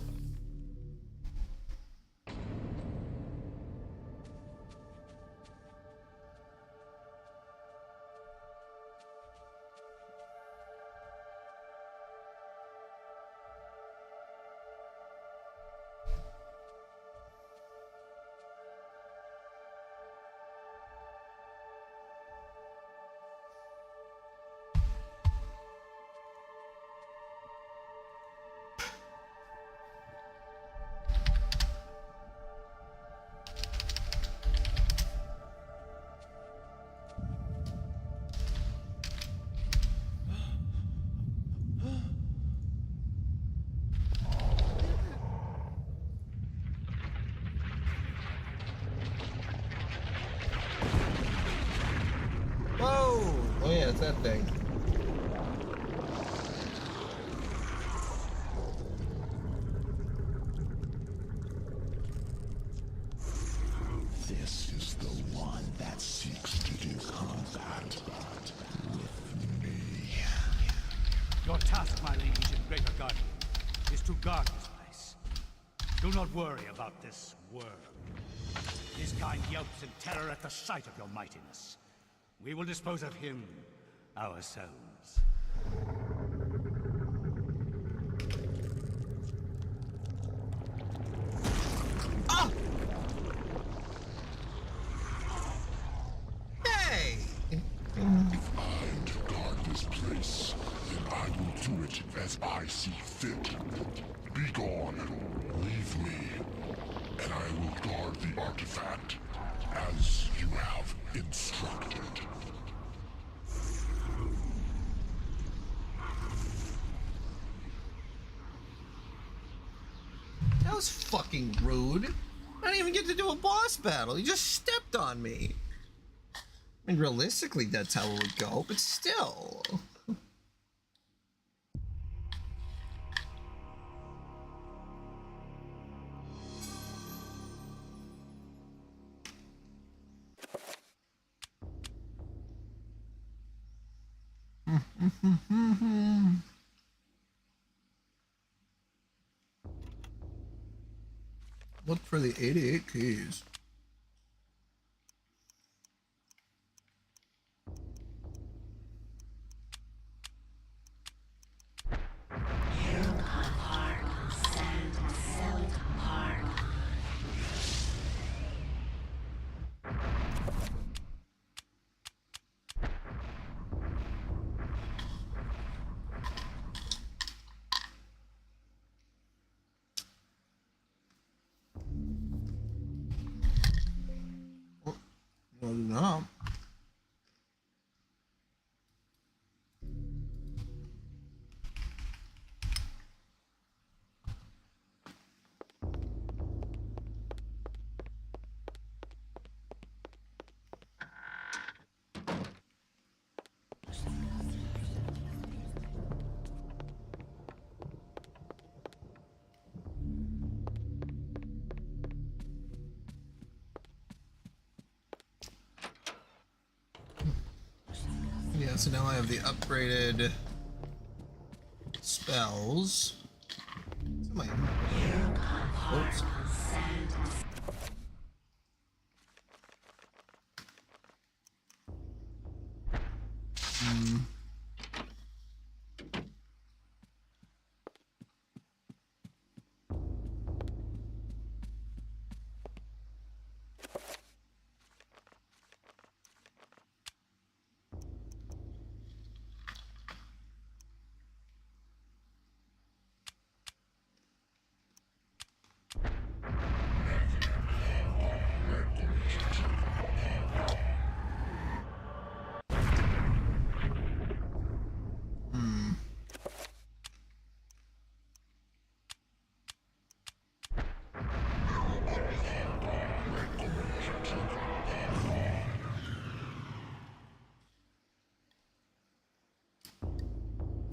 Whoa! Oh yeah, it's that thing. This is the one that seeks to do combat with me. Your task, my liege, in Greater Garden, is to guard this place. Do not worry about this worm. His kind yelps in terror at the sight of your mightiness. We will dispose of him ourselves. Ah! Hey! If I'm to guard this place, then I will do it as I see fit. Be gone. Leave me. And I will guard the artifact as you have instructed. That was fucking rude. I didn't even get to do a boss battle. He just stepped on me. I mean, realistically, that's how it would go, but still. Look for the 88 keys. No. Yeah, so now I have the upgraded spells. Oops.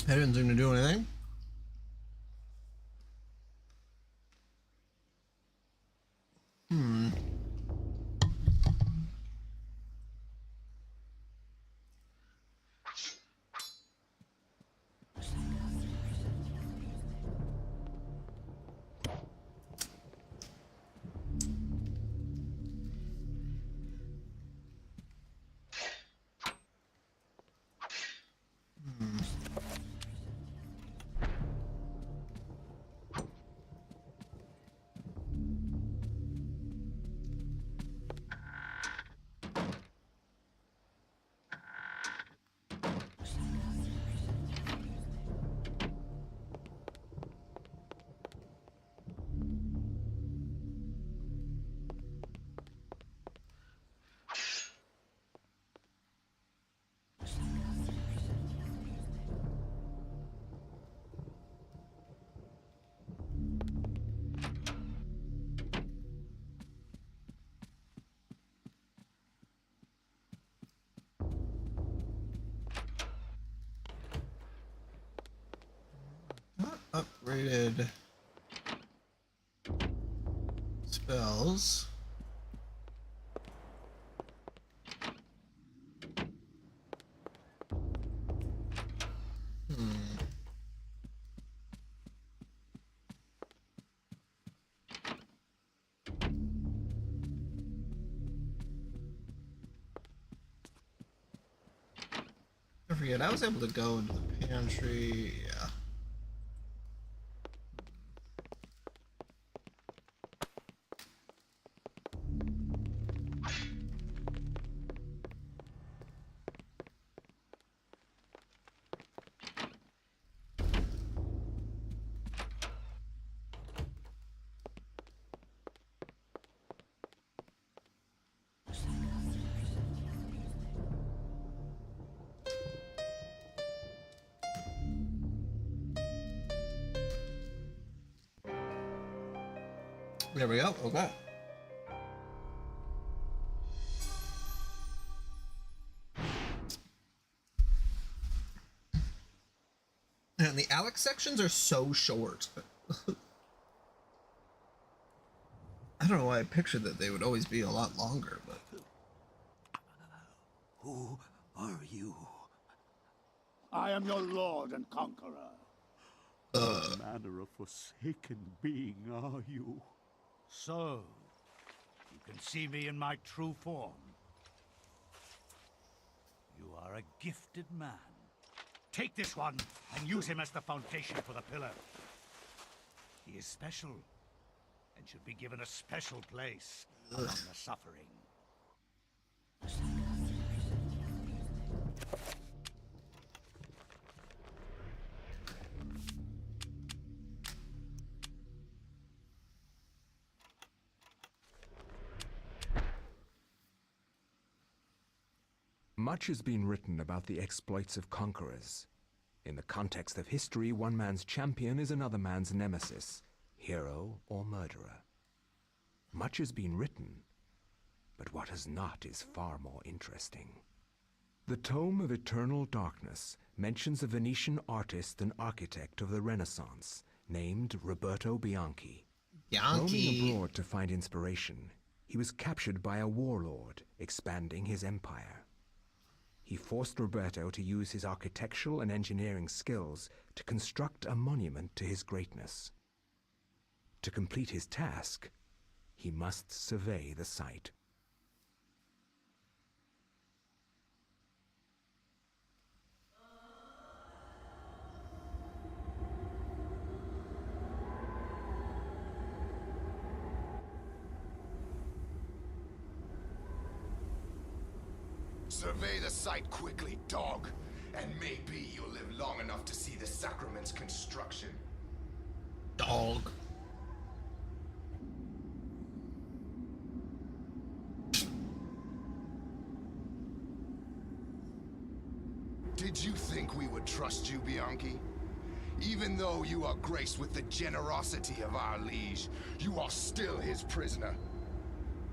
That didn't seem to do anything. Upgraded spells. forget. I was able to go into the pantry. Yeah. There we go. Okay. And the Alex sections are so short. I don't know why I pictured that they would always be a lot longer, but Who are you? I am your lord and conqueror. What manner of forsaken being are you? So, you can see me in my true form. You are a gifted man. Take this one and use him as the foundation for the pillar. He is special and should be given a special place among the suffering. Much has been written about the exploits of conquerors. In the context of history, one man's champion is another man's nemesis, hero or murderer. Much has been written, but what has not is far more interesting. The Tome of Eternal Darkness mentions a Venetian artist and architect of the Renaissance named Roberto Bianchi. Bianchi. Roaming abroad to find inspiration, he was captured by a warlord expanding his empire. He forced Roberto to use his architectural and engineering skills to construct a monument to his greatness. To complete his task, he must survey the site. Survey the site quickly, dog. And maybe you'll live long enough to see the sacrament's construction. Dog. Did you think we would trust you, Bianchi? Even though you are graced with the generosity of our liege, you are still his prisoner.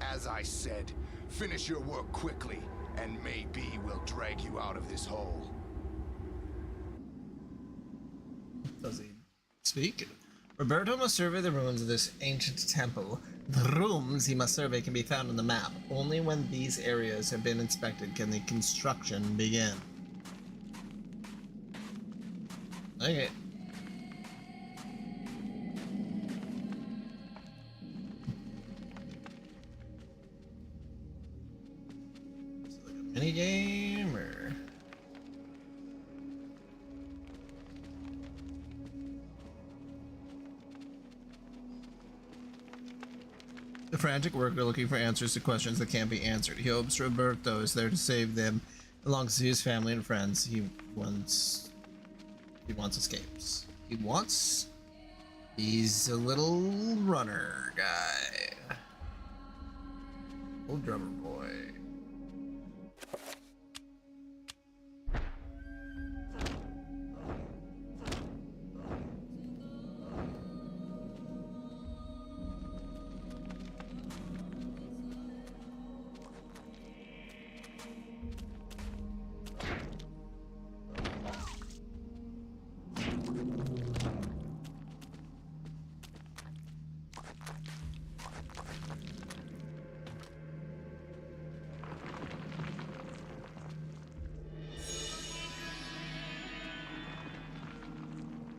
As I said, finish your work quickly, and maybe we'll drag you out of this hole. Does he speak? Roberto must survey the ruins of this ancient temple. The rooms he must survey can be found on the map. Only when these areas have been inspected can the construction begin. Okay. Is it like a mini game or? The frantic worker looking for answers to questions that can't be answered. He hopes Roberto is there to save them, belongs to his family and friends. He wants escapes. He's a little runner guy. Old drummer boy.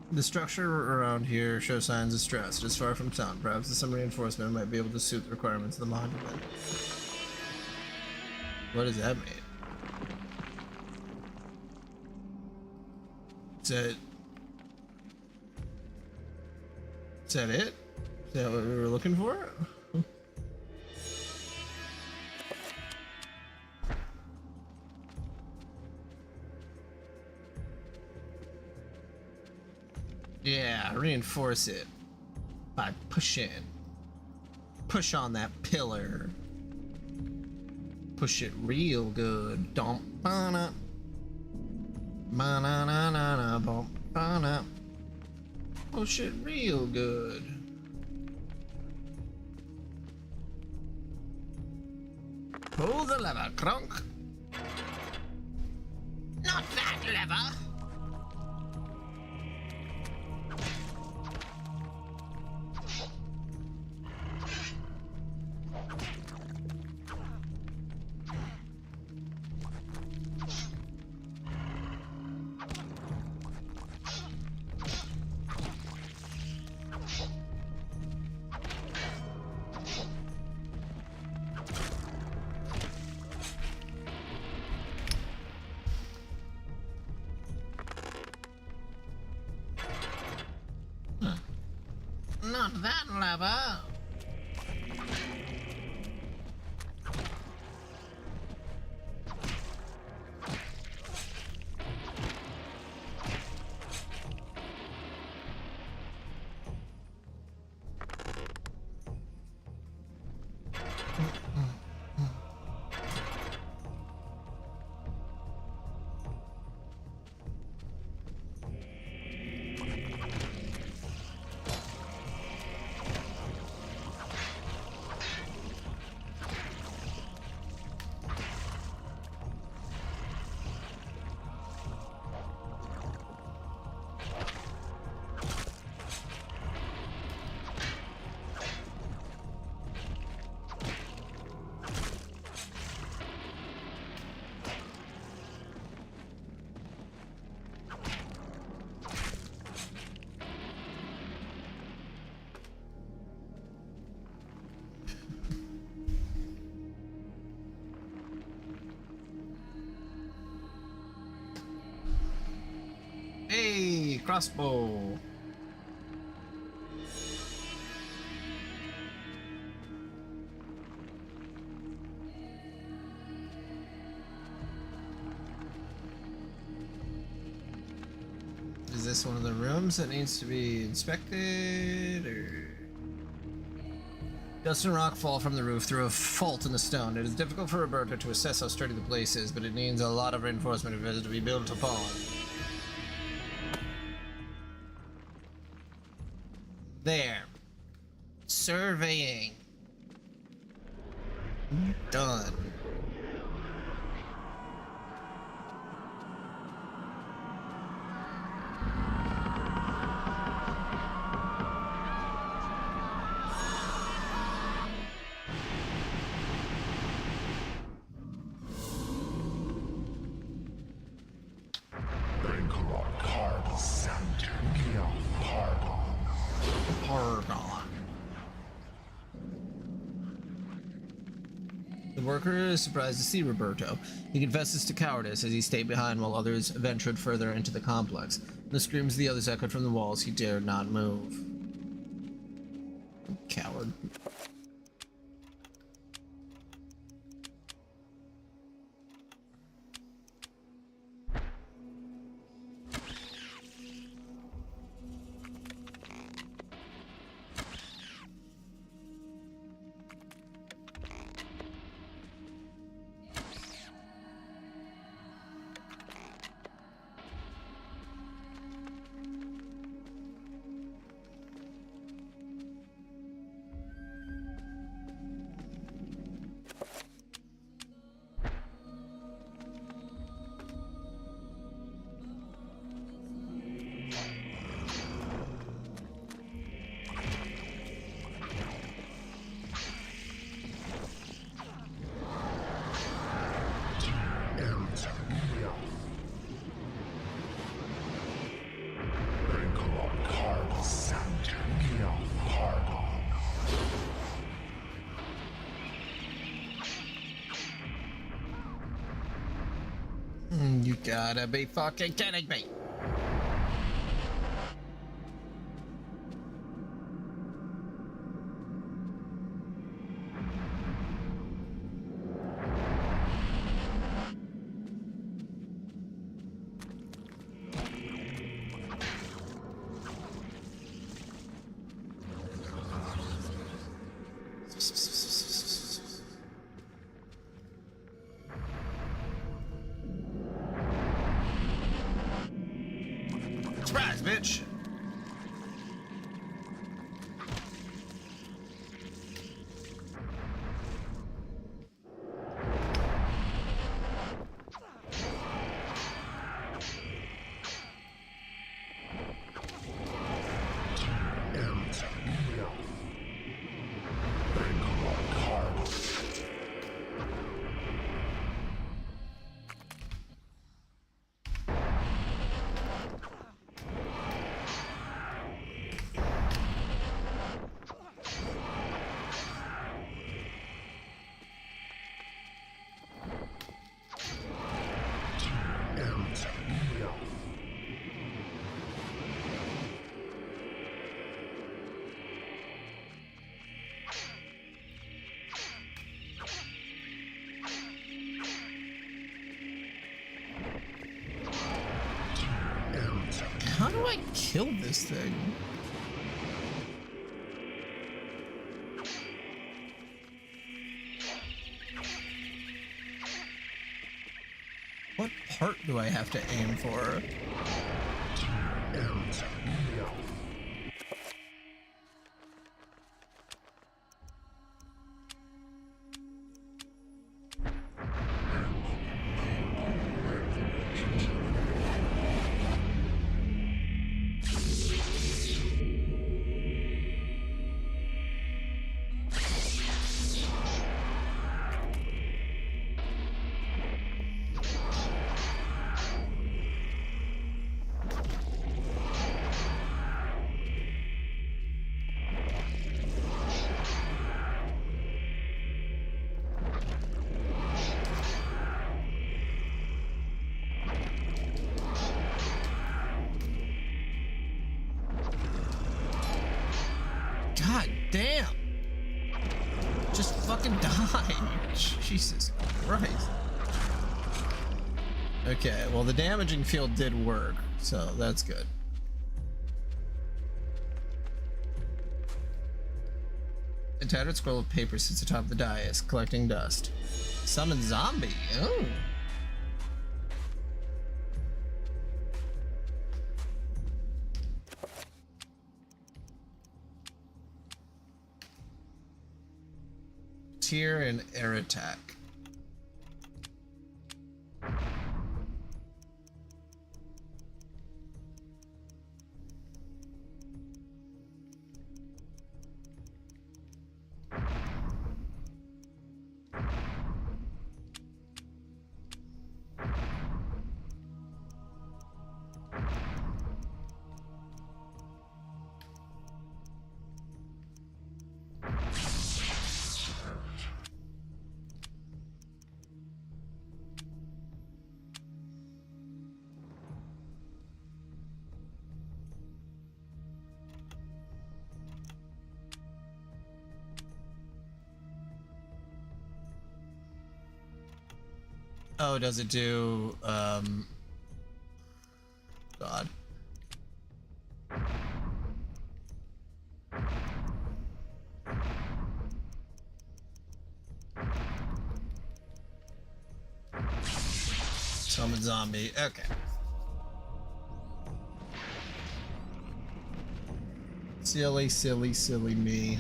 The structure around here shows signs of stress. It is far from sound. Perhaps some reinforcement might be able to suit the requirements of the monument. What does that mean? Is that... Is that it? Is that what we were looking for? Yeah, reinforce it by pushing. Push on that pillar. Push it real good. Don't ba-na. Ba-na-na-na-na, bum, ba-na. Push it real good. Pull the lever, Crunk. Not that lever. Not that lever. Hey, crossbow. Is this one of the rooms that needs to be inspected, or? Dust and rock fall from the roof through a fault in the stone. It is difficult for Roberto to assess how sturdy the place is, but it needs a lot of reinforcement if it is to be built upon. There. Surveying. Done. The worker is surprised to see Roberto. He confesses to cowardice as he stayed behind while others ventured further into the complex. The screams of the others echoed from the walls. He dared not move. Coward. You gotta be fucking kidding me. killed this thing. What part do I have to aim for? God damn! Just fucking die! Jesus Christ. Okay, well the damaging field did work, so that's good. A tattered scroll of paper sits atop the dais, collecting dust. Summon zombie. Oh. Tier and air attack. Oh, does it do, God. Summon zombie, okay. Silly, silly, silly me.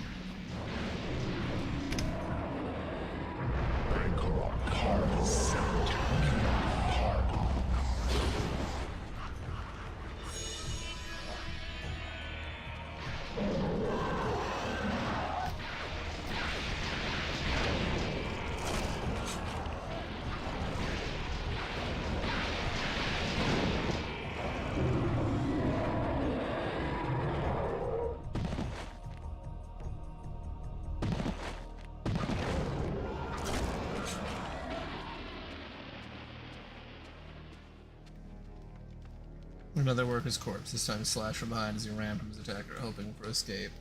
Another worker's corpse, this time slashed from behind as he ran from his attacker, hoping for escape.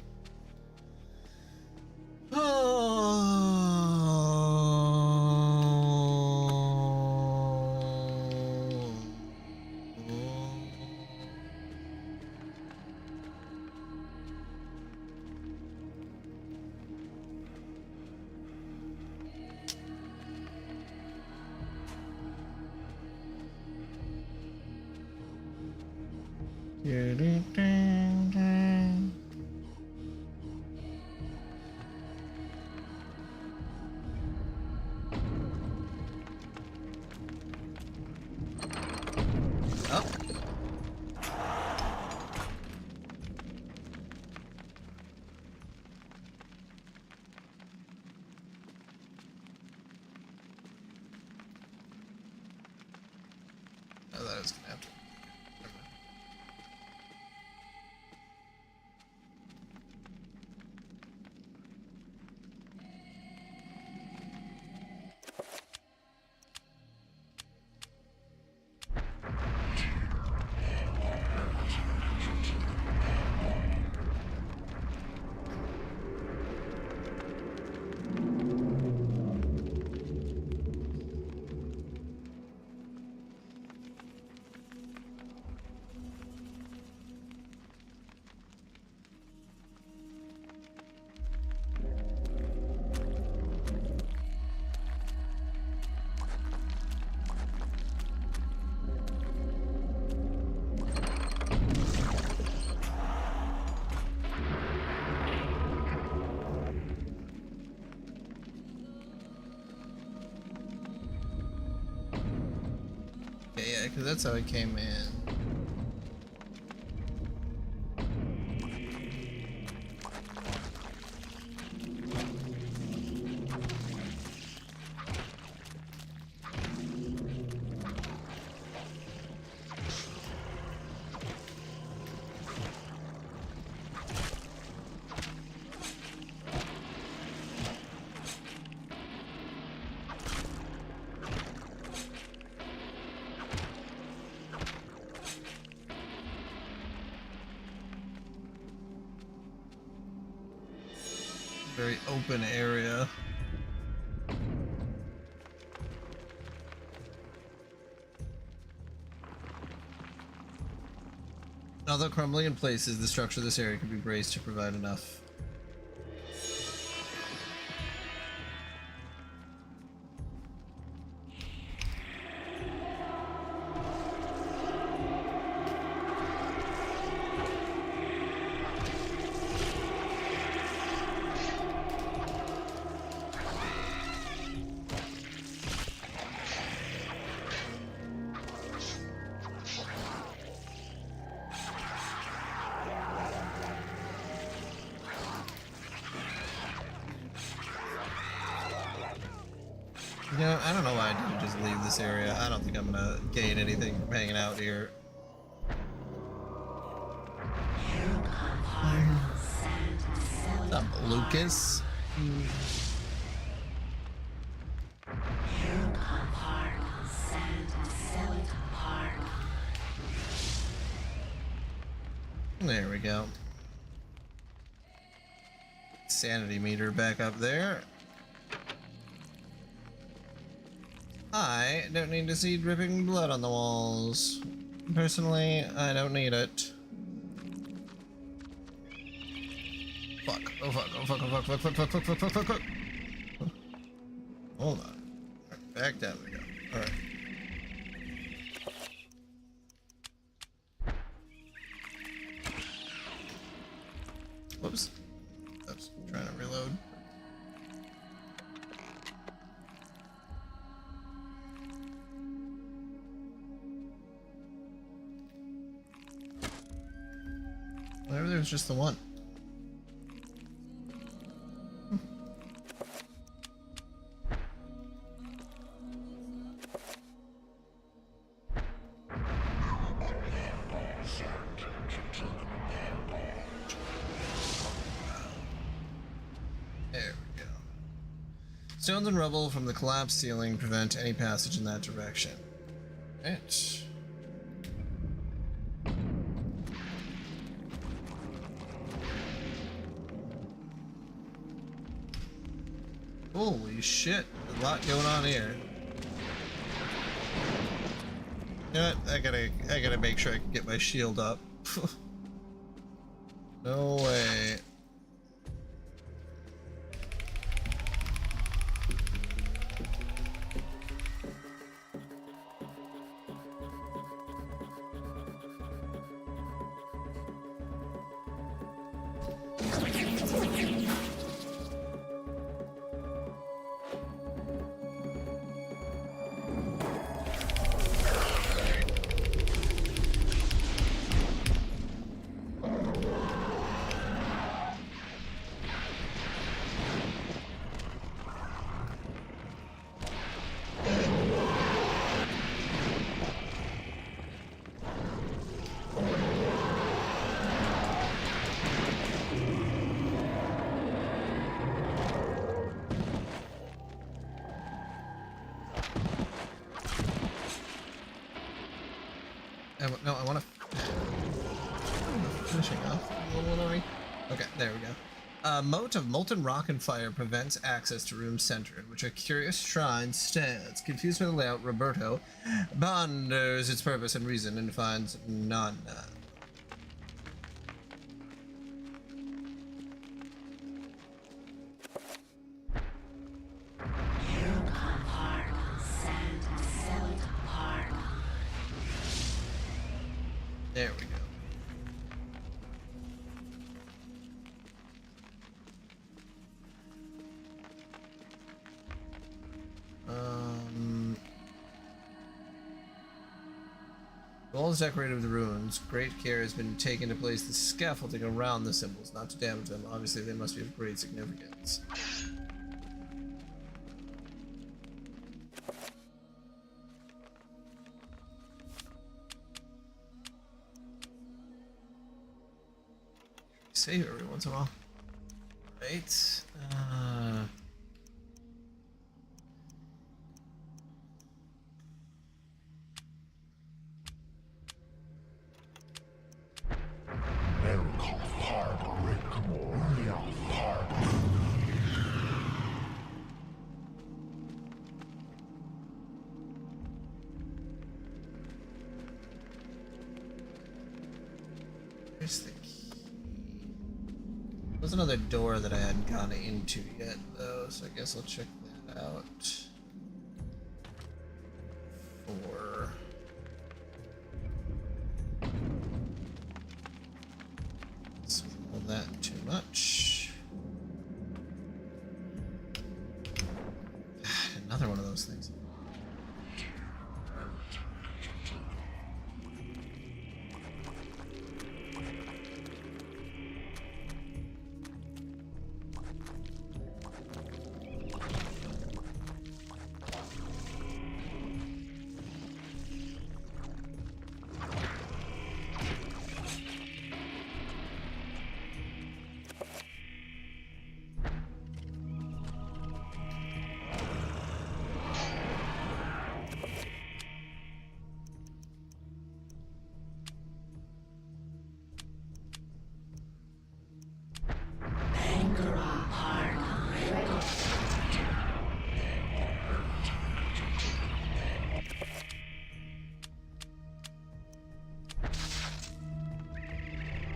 Oh, that is gonna have to. Never mind. Yeah, because that's how I came in. Very open area. Although crumbling in places, the structure of this area could be braced to provide enough. You know, I don't know why I didn't just leave this area. I don't think I'm gonna gain anything from hanging out here. What's up, Lucas? There we go. Sanity meter back up there. I don't need to see dripping blood on the walls. Personally, I don't need it. Fuck. Oh fuck, oh fuck, oh fuck, fuck, fuck, fuck, fuck, fuck, fuck, fuck, fuck. Hold on. Right, back down we go. Alright. Whoops. I was trying to reload. Whatever, there's just the one. There we go. Stones and rubble from the collapsed ceiling prevent any passage in that direction. Right. Holy shit, a lot going on here. You know what? I gotta make sure I can get my shield up. No way. No, I want to finishing off. Okay, there we go. A moat of molten rock and fire prevents access to rooms centered, in which a curious shrine stands. Confused by the layout, Roberto ponders its purpose and reason and finds none. There we go. The wall is decorated with runes. Great care has been taken to place the scaffolding around the symbols, not to damage them. Obviously, they must be of great significance. Save every once in a while. Right. Here's the key. There's another door that I hadn't gone into yet, though, so I guess I'll check that out. For swallow that too much. Another one of those things.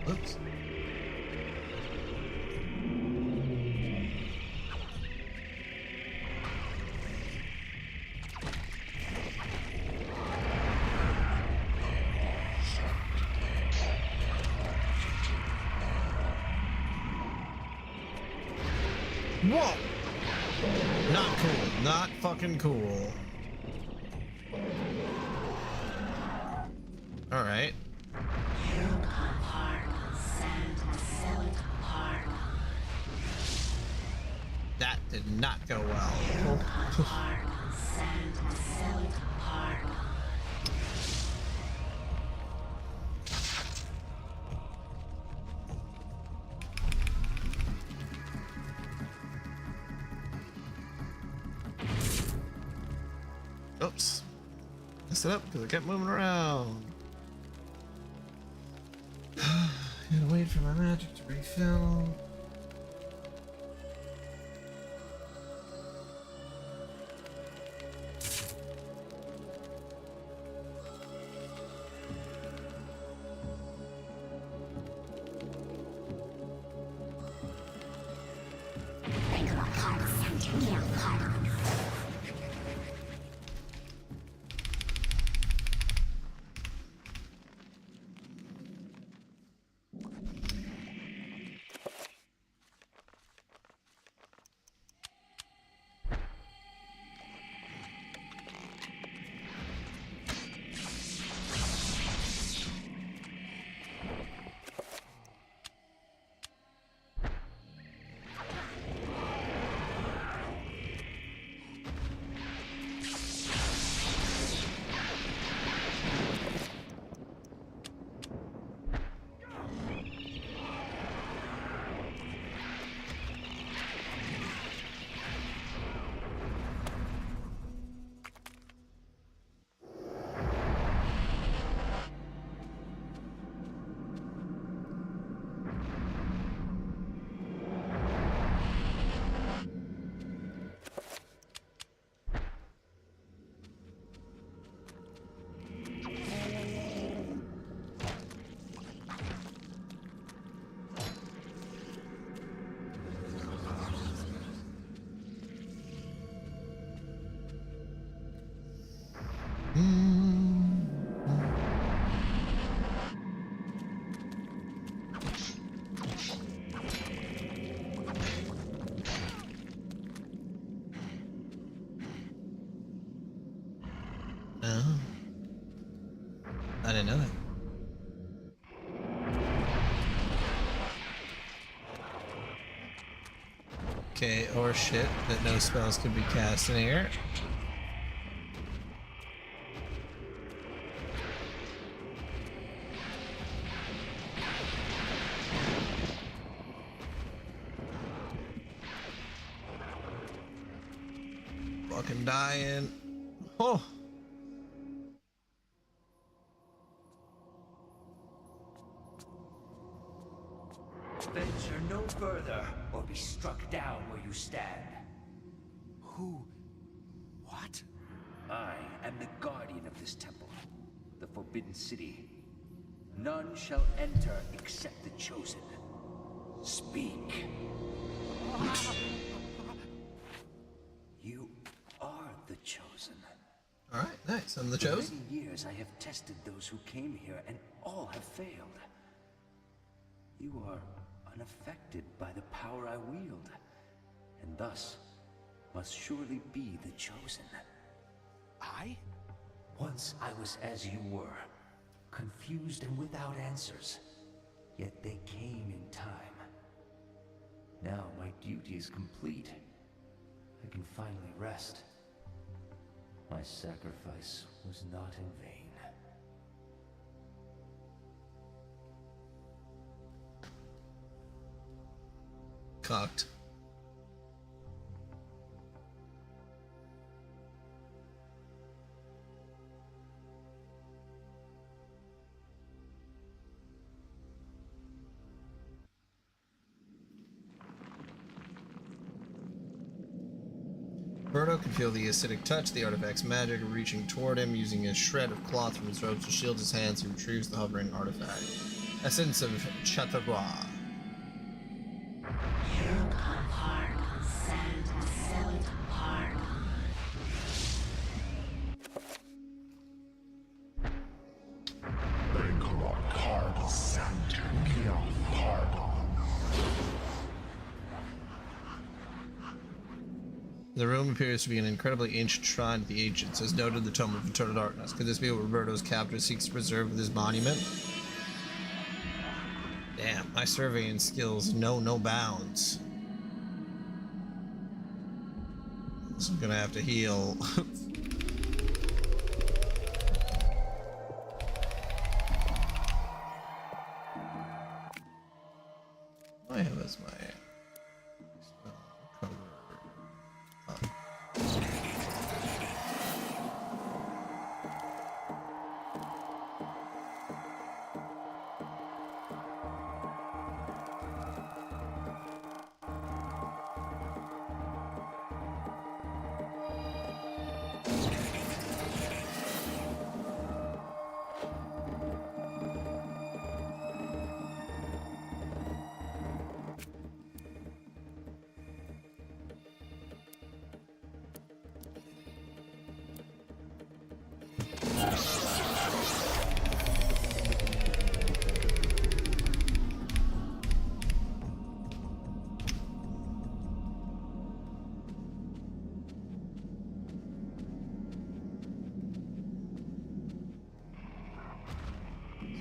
Oops. Whoa! Not cool. Not fucking cool. Alright. That did not go well. Oops. Messed it up because I kept moving around. Gotta wait for my magic to refill. didn't know that. Okay, or shit, that no spells could be cast in here. Fucking dying. Oh! Venture no further, or be struck down where you stand. Who? What? I am the guardian of this temple, the Forbidden City. None shall enter except the chosen. Speak. You are the chosen. Alright, nice. I'm the For chosen. many years I have tested those who came here, and all have failed. You are unaffected by the power I wield, and thus must surely be the chosen. I? Once I was as you were, confused and without answers, yet they came in time. Now my duty is complete. I can finally rest. My sacrifice was not in vain. Cocked. Birdo can feel the acidic touch, the artifact's magic reaching toward him. Using a shred of cloth from his robes to shield his hands, he retrieves the hovering artifact. Essence of Chatagua. The room appears to be an incredibly ancient shrine to the ancients, as noted in the Tome of Eternal Darkness. Could this be what Roberto's captor seeks to preserve with his monument? Damn, my surveying skills know no bounds. So I'm gonna have to heal. What I have as my spell cover.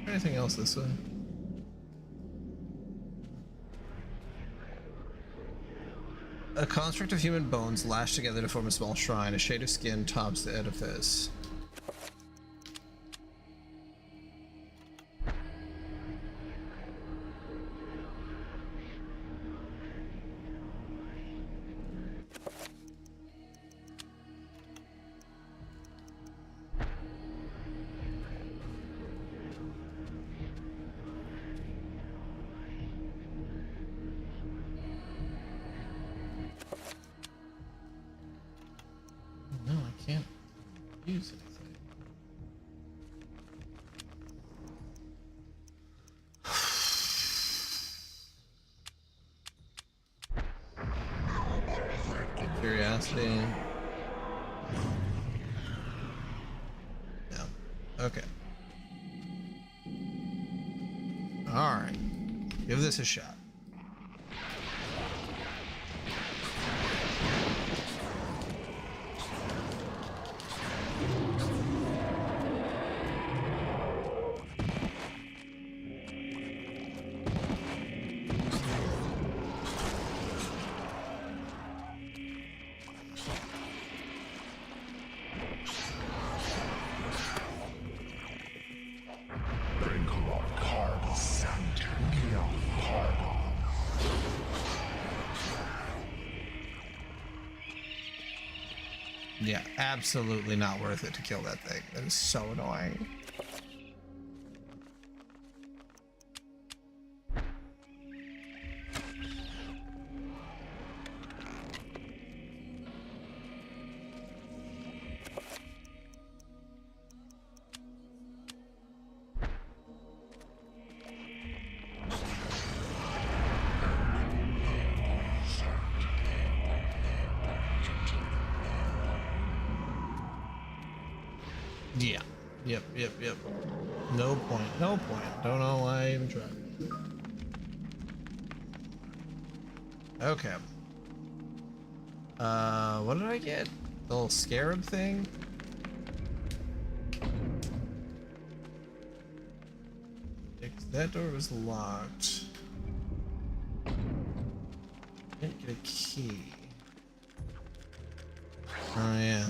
Anything else this way? A construct of human bones lashed together to form a small shrine. A shade of skin tops the edifice. No, I can't use anything. Curiosity. No. Okay. Alright. Give this a shot. Yeah, absolutely not worth it to kill that thing. That is so annoying. Yeah. Yep. No point. No point. Don't know why I even tried. Okay. What did I get? The little scarab thing? That door was locked. Didn't get a key. Oh yeah.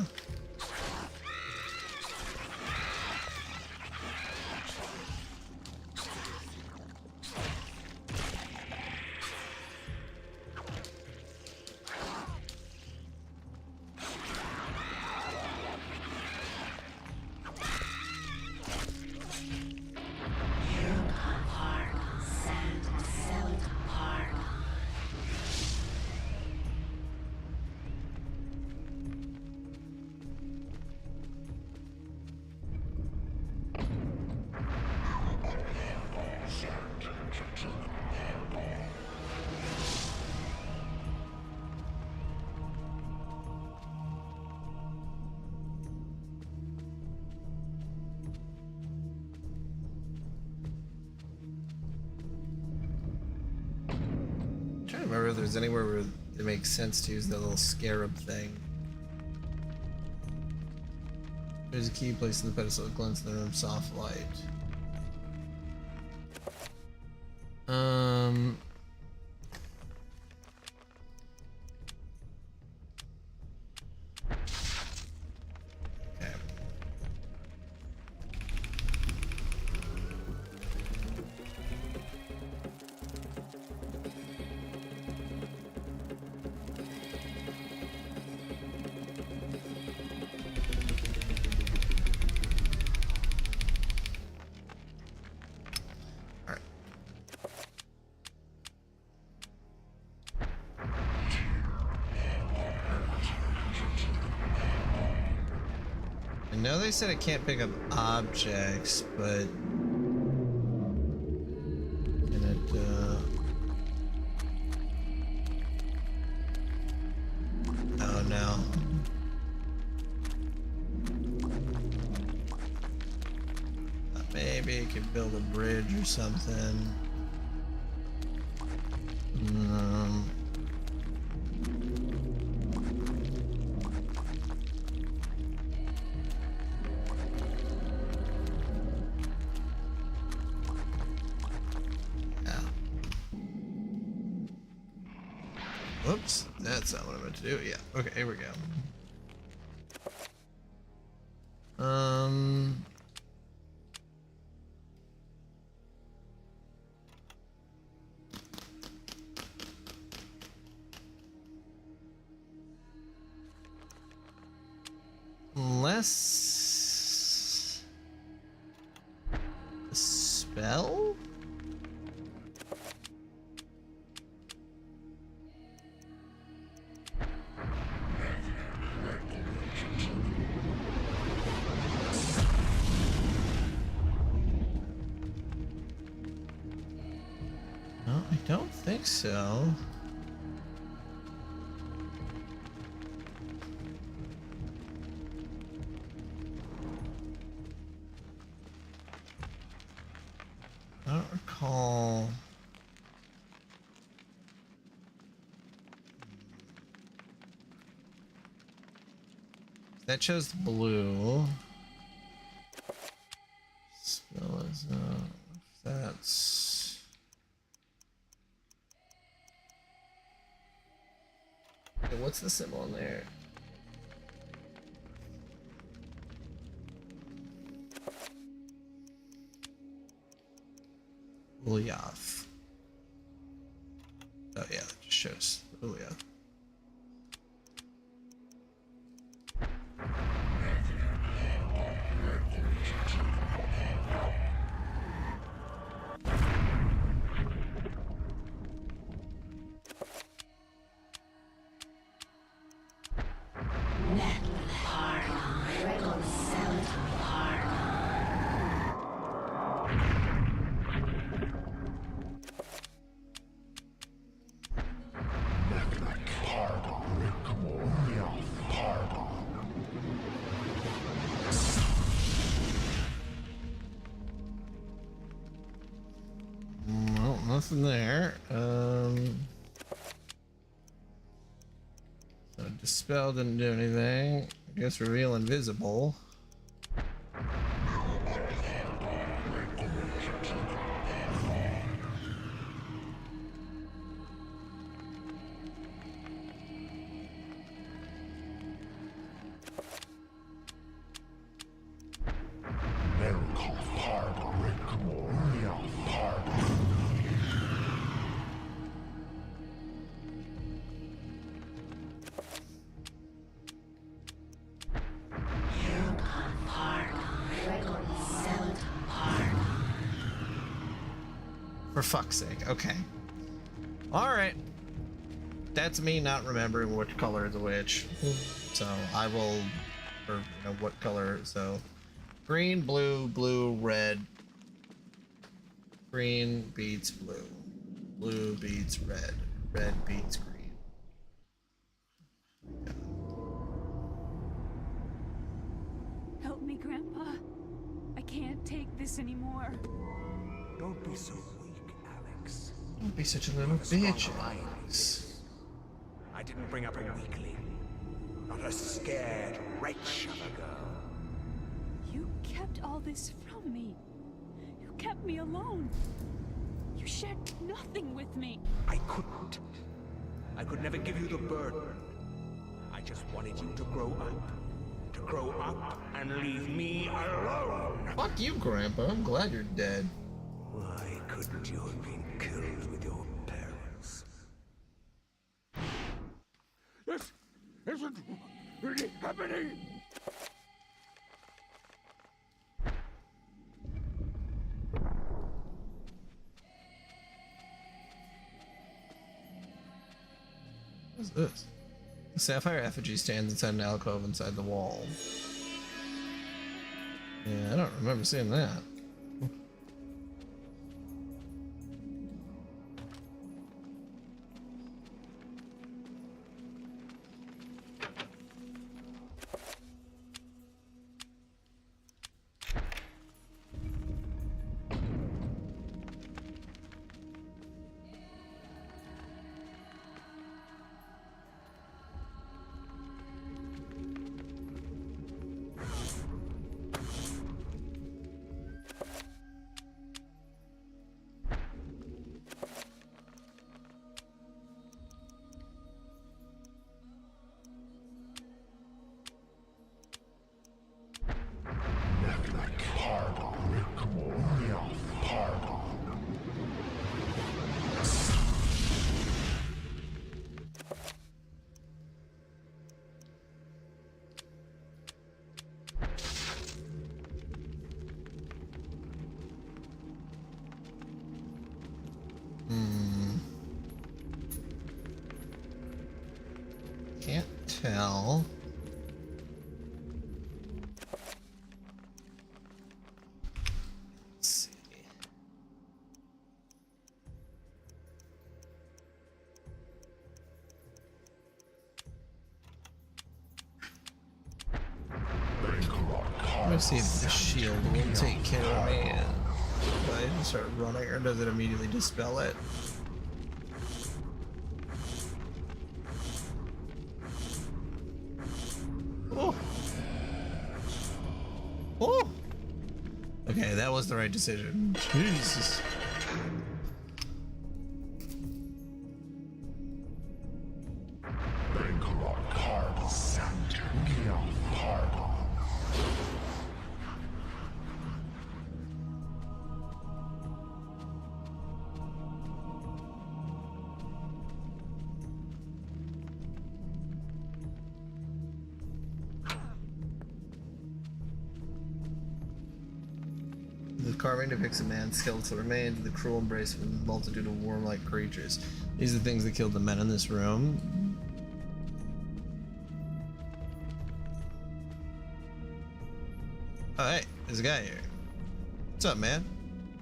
I'm trying to remember if there's anywhere where it makes sense to use the little scarab thing. There's a key placed in the pedestal that glints in the room, soft light. Okay. All right. I know they said it can't pick up objects, but can it, oh no. Maybe it could build a bridge or something. Yeah. Whoops, that's not what I meant to do. Yeah, okay, here we go. Unless a spell? No, I don't think so. I don't recall. That chose blue. Spell is that's okay, what's the symbol in there? Ulyath. Oh yeah, that just shows Ulyath. nothing there. So dispel didn't do anything. I guess reveal invisible. For fuck's sake, okay. Alright. That's me not remembering which color is which. So I will, or you know, what color, so green, blue, blue, red. Green beats blue. Blue beats red. Red beats green. Help me, Grandpa. I can't take this anymore. Don't be so weak, Alex. Don't be such a little bitch, Alex. I didn't bring up a weakling. Not a scared wretch of a girl. You kept all this from me. You kept me alone. You shared nothing with me. I couldn't. I could never give you the burden. I just wanted you to grow up. To grow up and leave me alone. Fuck you, Grandpa. I'm glad you're dead. Why couldn't you have been killed with your parents? This isn't really happening! What's this? The sapphire effigy stands inside an alcove inside the wall. Yeah, I don't remember seeing that. Can't tell. Let's see. Let's see if the shield will take care of me. Do I just start running, or does it immediately dispel it? Oh. Oh. Okay, that was the right decision. Jesus. The carving depicts a man's skeletal remains in the cruel embrace of a multitude of worm-like creatures. These are the things that killed the men in this room. Oh, hey, there's a guy here. What's up, man?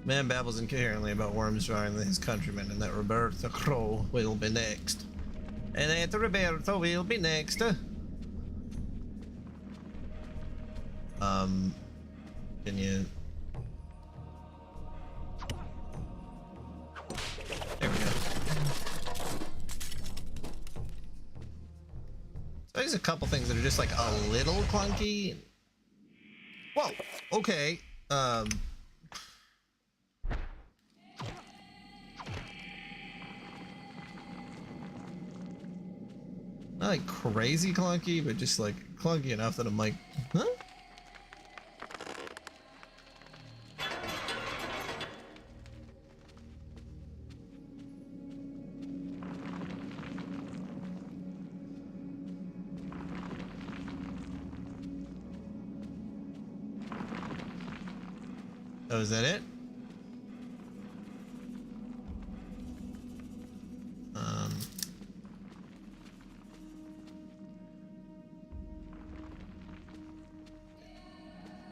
Man babbles incoherently about worms drawing his countrymen, and that Roberto Crow will be next. And that Roberto will be next. Can you... a couple things that are just like a little clunky. Whoa, okay. Not like crazy clunky, but just like clunky enough that I'm like, huh? Oh, is that it?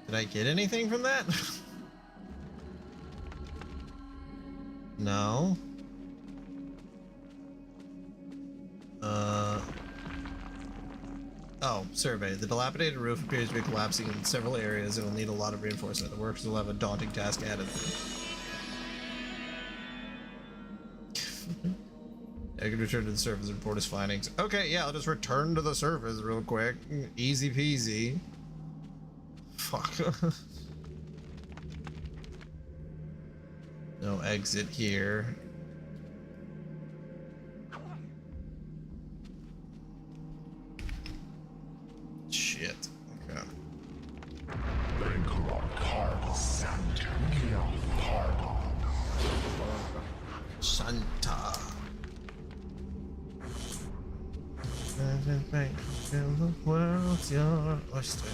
Did I get anything from that? No. Oh, survey. The dilapidated roof appears to be collapsing in several areas and will need a lot of reinforcement. The workers will have a daunting task ahead of them. I can return to the surface and report his findings. Okay, yeah, I'll just return to the surface real quick. Easy peasy. Fuck. No exit here. Shit. Okay. Santa. The world's your oyster.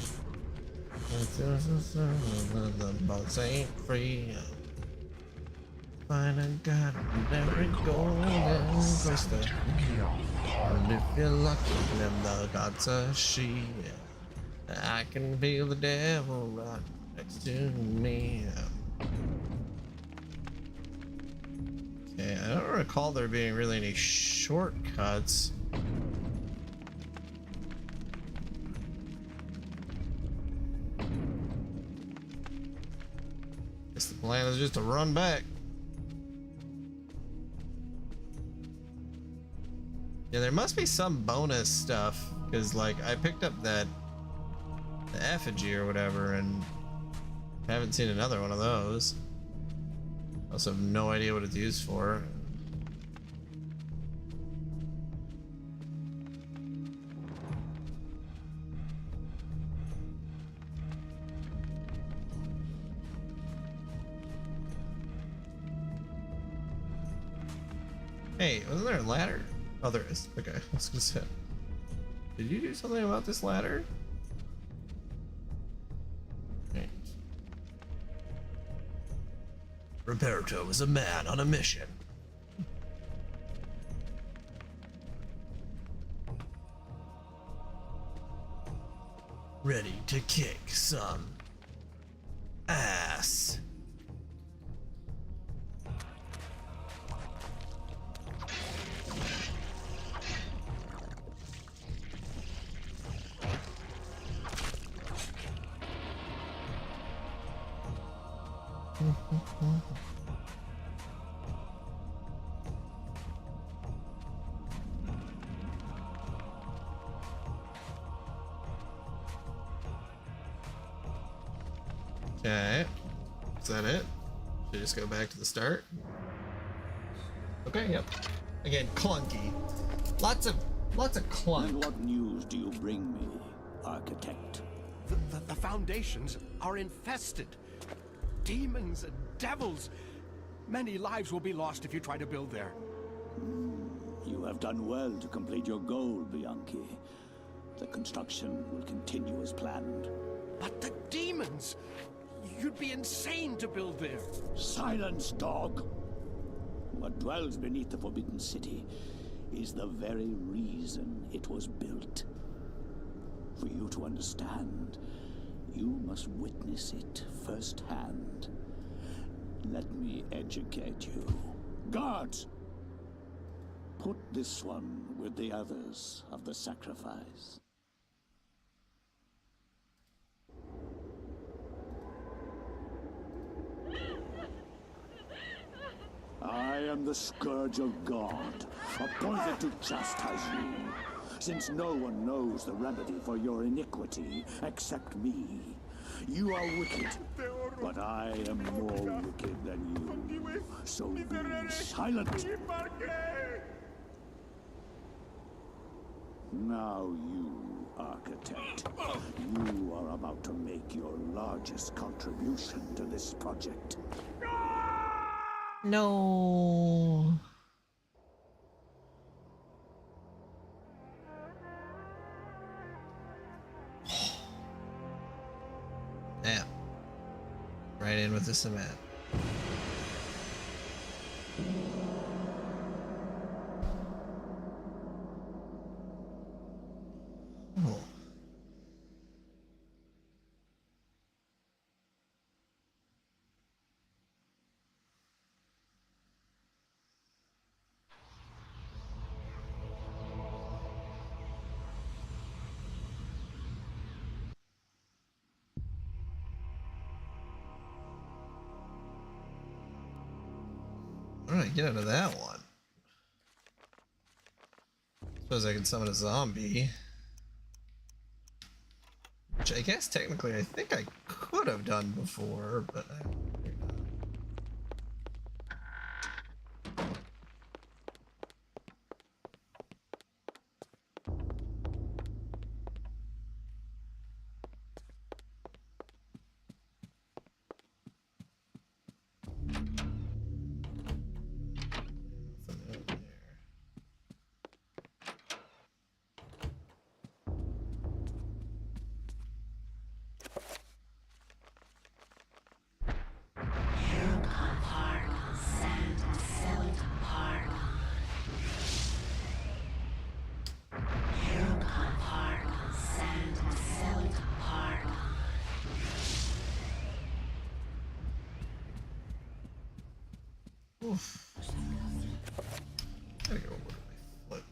The boats ain't free. Find a god in every golden oyster. And if you're lucky, then the gods are she. I can feel the devil right next to me. Okay, I don't recall there being really any shortcuts. Guess the plan is just to run back. Yeah, there must be some bonus stuff, because like I picked up the effigy or whatever and haven't seen another one of those. Also have no idea what it's used for. Hey, wasn't there a ladder? Oh, there is. Okay, let's just hit. Did you do something about this ladder? Right. Roberto was a man on a mission. Ready to kick some ass. Okay, is that it? Should I just go back to the start? Okay, yep. Again, clunky. Lots of clunk. And what news do you bring me, architect? The foundations are infested. Demons and devils. Many lives will be lost if you try to build there. You have done well to complete your goal, Bianchi. The construction will continue as planned. But the demons! You'd be insane to build there. Silence, dog! What dwells beneath the Forbidden City is the very reason it was built. For you to understand, you must witness it firsthand. Let me educate you. Guards! Put this one with the others of the sacrifice. I am the Scourge of God, appointed to chastise you. since no one knows the remedy for your iniquity except me. You are wicked, but I am more wicked than you. So be silent. Now you, architect, you are about to make your largest contribution to this project. No. Damn. Right in with the cement. Oh. Alright, get out of that one. Suppose I can summon a zombie. Which I guess technically I think I could have done before, but I nothing out there. Oof. Gotta go over to my foot.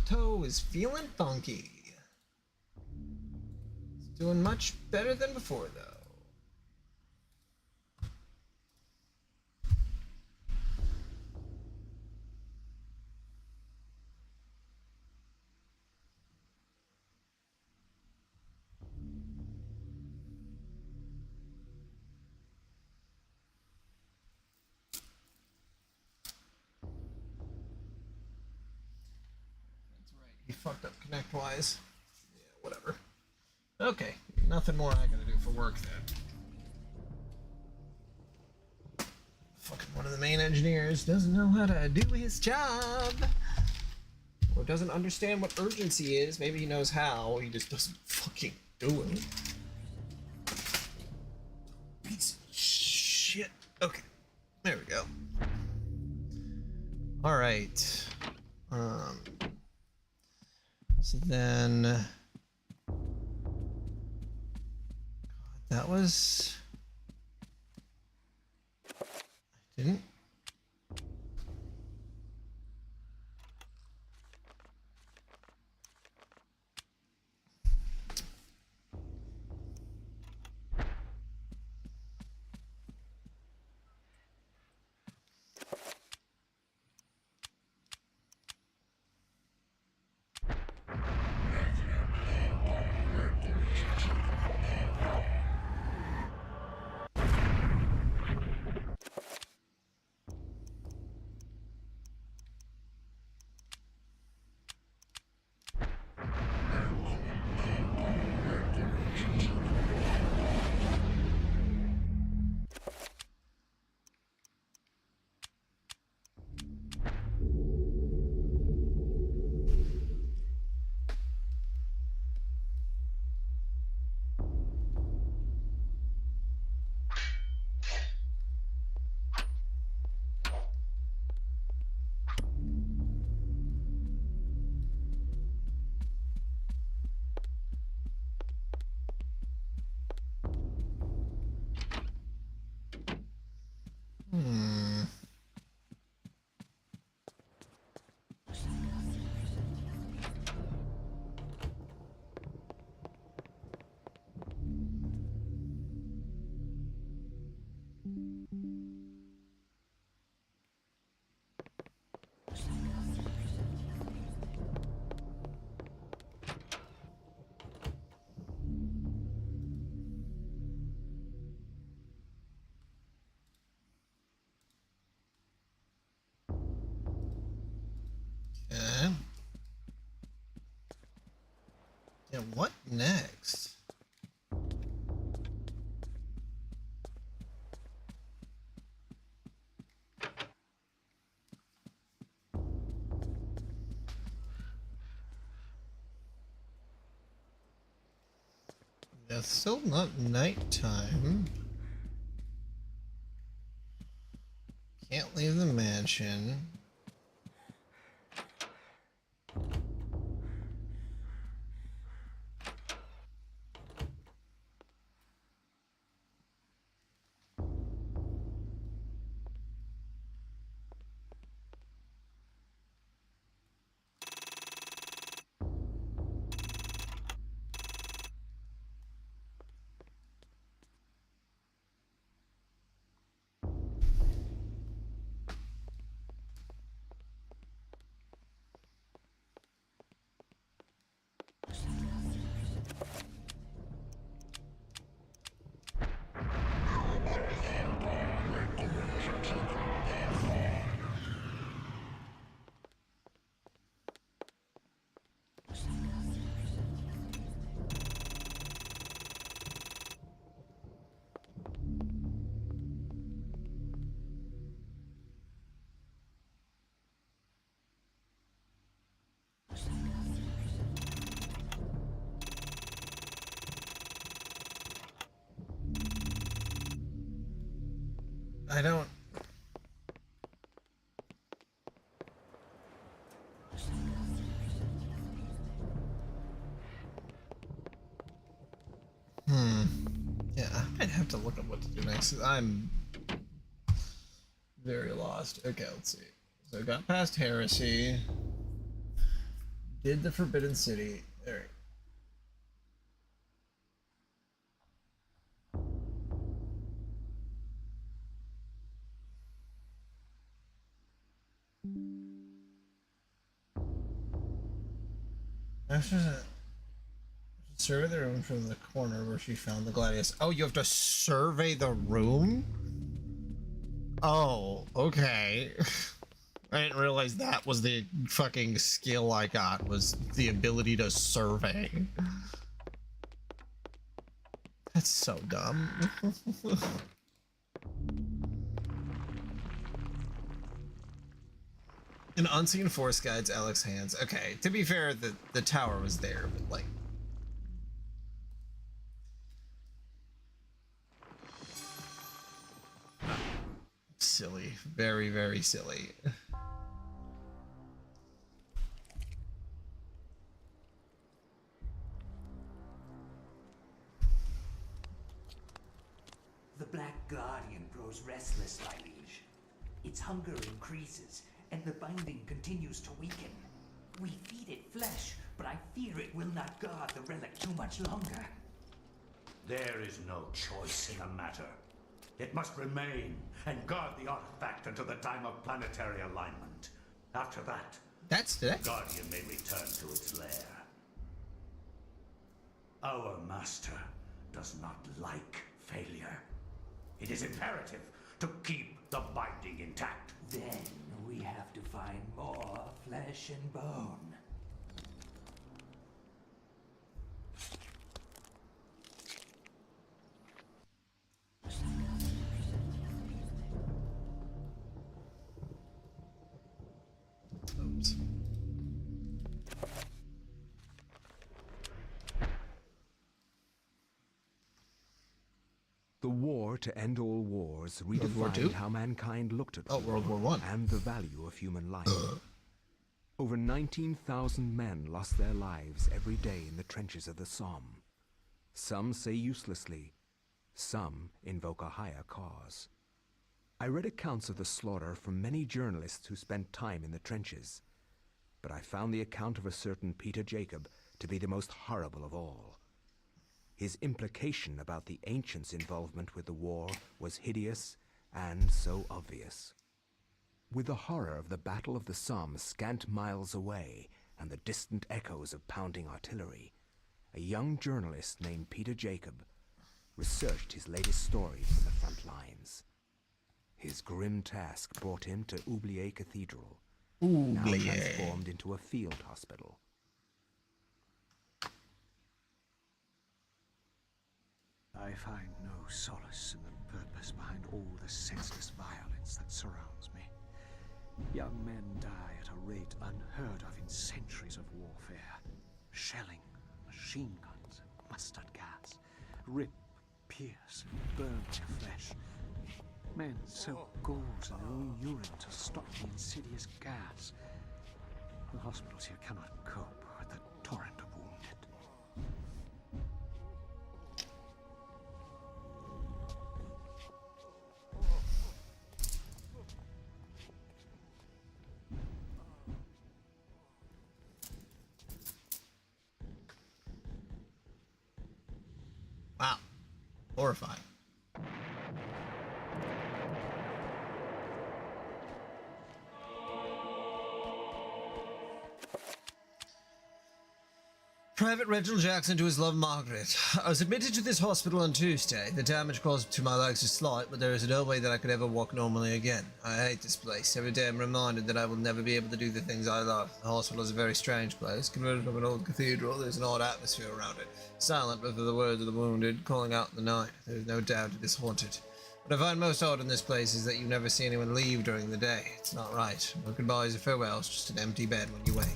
chateau is feeling funky. It's doing much better than before, though. He fucked up connect-wise. Yeah, whatever. Okay, nothing more I gotta do for work then. Fucking one of the main engineers doesn't know how to do his job. Or doesn't understand what urgency is. Maybe he knows how, he just doesn't fucking do it. Piece of shit. Okay, there we go. Alright. So then, God, that was, I didn't, okay. Yeah, what next? It's still not nighttime. Can't leave the mansion. I don't. Yeah, I might have to look up what to do next. I'm very lost. Okay, let's see. So I got past Heresy. Did the Forbidden City. Alright. After that, survey the room from the corner where she found the gladius. Oh, you have to survey the room? Oh, okay. I didn't realize that was the fucking skill I got, was the ability to survey. That's so dumb. An unseen force guides Alex's hands. Okay, to be fair, the tower was there, but like... silly. Very, very silly. The Black Guardian grows restless, my liege. Its hunger increases, and the binding continues to weaken. We feed it flesh, but I fear it will not guard the relic too much longer. There is no choice in the matter. It must remain and guard the artifact until the time of planetary alignment. After that, the Guardian may return to its lair. Our master does not like failure. It is imperative to keep the binding intact. Then we have to find more flesh and bone. Oops. The war to end all wars War II? redefined how mankind looked at World War I. and the value of human life. Over 19,000 men lost their lives every day in the trenches of the Somme. Some say uselessly, some invoke a higher cause. I read accounts of the slaughter from many journalists who spent time in the trenches, but I found the account of a certain Peter Jacob to be the most horrible of all. His implication about the ancients' involvement with the war was hideous and so obvious. With the horror of the Battle of the Somme scant miles away and the distant echoes of pounding artillery, a young journalist named Peter Jacob researched his latest story from the front lines. His grim task brought him to Oublier Cathedral, now transformed into a field hospital. I find no solace in the purpose behind all the senseless violence that surrounds me. Young men die at a rate unheard of in centuries of warfare. Shelling, machine guns, mustard gas, rip, pierce, and burn their flesh. Men soak gauze in their own urine to stop the insidious gas. The hospitals here cannot cope with the torrent of wounded. Wow. Horrifying. Private Reginald Jackson to his love Margaret. I was admitted to this hospital on Tuesday. The damage caused to my legs is slight, but there is no way that I could ever walk normally again. I hate this place. Every day I'm reminded that I will never be able to do the things I love. The hospital is a very strange place. Converted from an old cathedral, there's an odd atmosphere around it. Silent but for the words of the wounded, calling out in the night. There is no doubt it is haunted. What I find most odd in this place is that you never see anyone leave during the day. It's not right. No goodbyes or farewells, just an empty bed when you wake.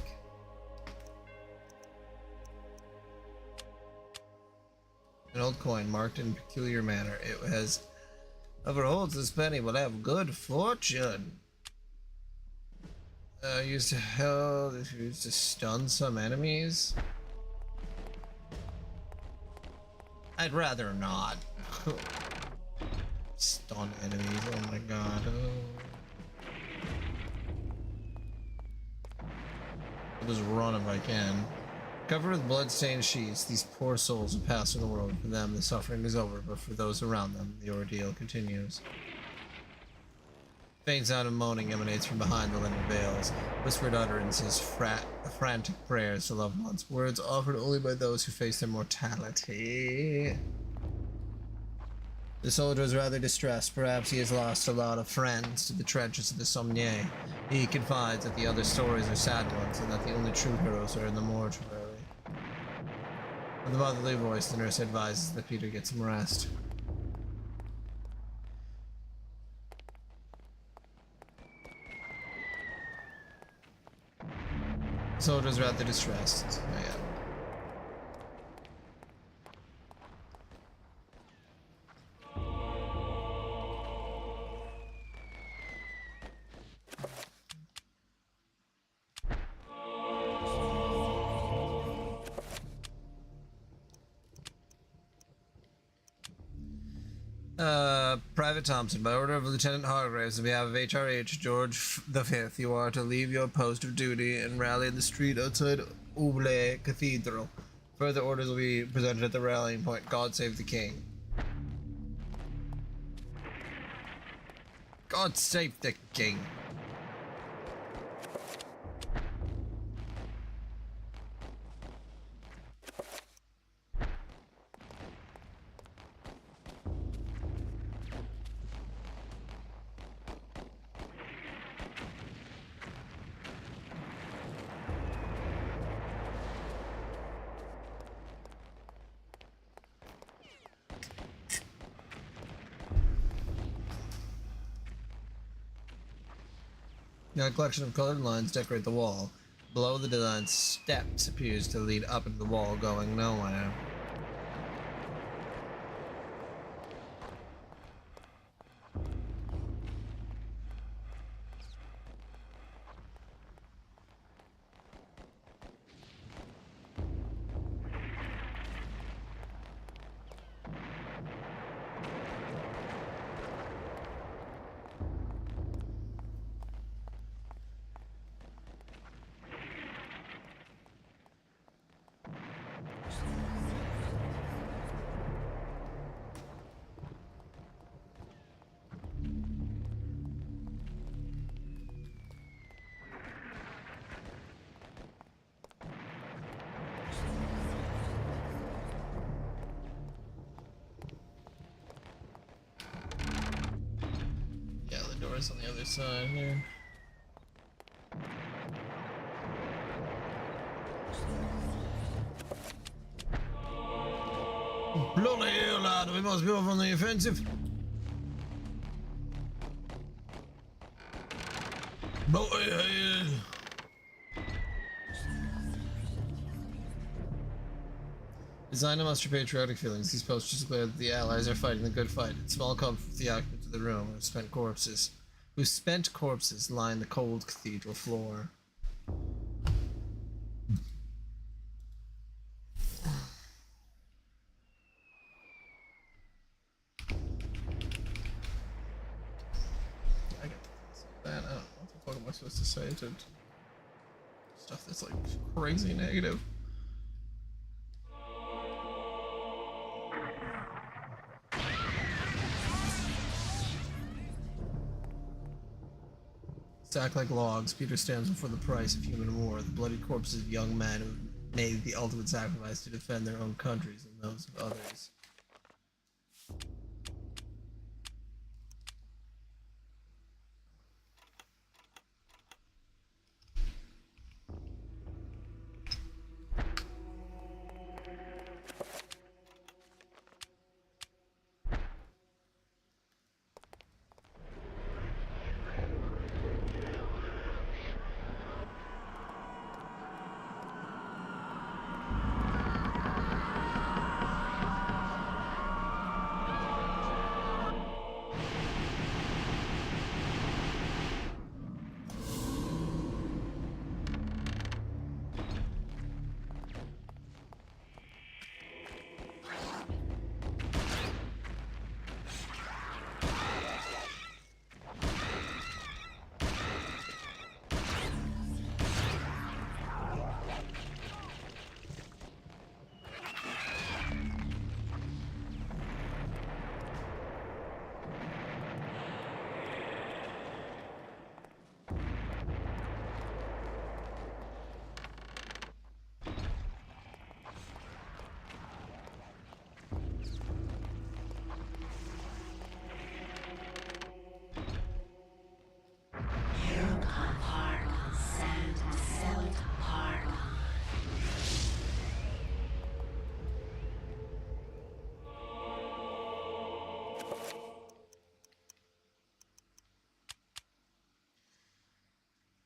An old coin marked in a peculiar manner. It has whoever holds this penny will have good fortune. Used to stun some enemies. I'd rather not. Stun enemies, oh my god. Oh. I'll just run if I can. Covered with blood-stained sheets, these poor souls have passed from the world. For them, the suffering is over, but for those around them, the ordeal continues. Faint sound of moaning emanates from behind the linen veils. Whispered utterances, frantic prayers to loved ones. Words offered only by those who face their mortality. The soldier is rather distressed. Perhaps he has lost a lot of friends to the trenches of the Somnier. He confides that the other stories are sad ones, and that the only true heroes are in the mortuary. With a motherly voice, the nurse advises that Peter get some rest. The soldier is rather distressed. Oh, yeah. Private Thompson, by order of Lieutenant Hargraves, on behalf of HRH George V, you are to leave your post of duty and rally in the street outside Ouble Cathedral. Further orders will be presented at the rallying point. God save the King. God save the King. Now a collection of colored lines decorate the wall. Below the design, steps appears to lead up into the wall, going nowhere. Yeah, the door's on the other side here. Bloody hell, lad, we must be off on the offensive. Bloody hell. Designed to muster patriotic feelings, these posters declare that the Allies are fighting the good fight. In small comfort for the occupants of the room whose spent corpses line the cold cathedral floor. I get that. I don't know what the fuck am I supposed to say to stuff that's like crazy negative. Stacked like logs, Peter stands before the price of human war, the bloody corpses of young men who made the ultimate sacrifice to defend their own countries and those of others.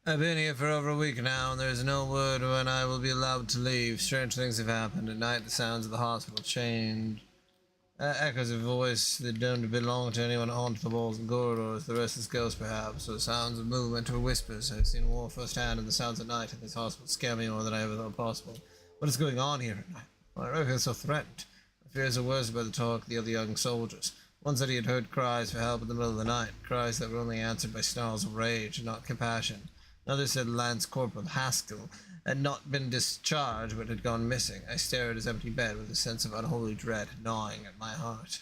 I've been here for over a week now, and there is no word when I will be allowed to leave. Strange things have happened. At night, the sounds of the hospital change. Echoes of voice that don't belong to anyone haunting the walls and corridors. The rest is ghosts, perhaps, or sounds of movement or whispers. I've seen war firsthand, and the sounds at night in this hospital scare me more than I ever thought possible. What is going on here at night? Why do I feel so threatened? My fears are worse by the talk of the other young soldiers. One said he had heard cries for help in the middle of the night, cries that were only answered by snarls of rage and not compassion. Another said Lance Corporal Haskell had not been discharged but had gone missing. I stared at his empty bed with a sense of unholy dread gnawing at my heart.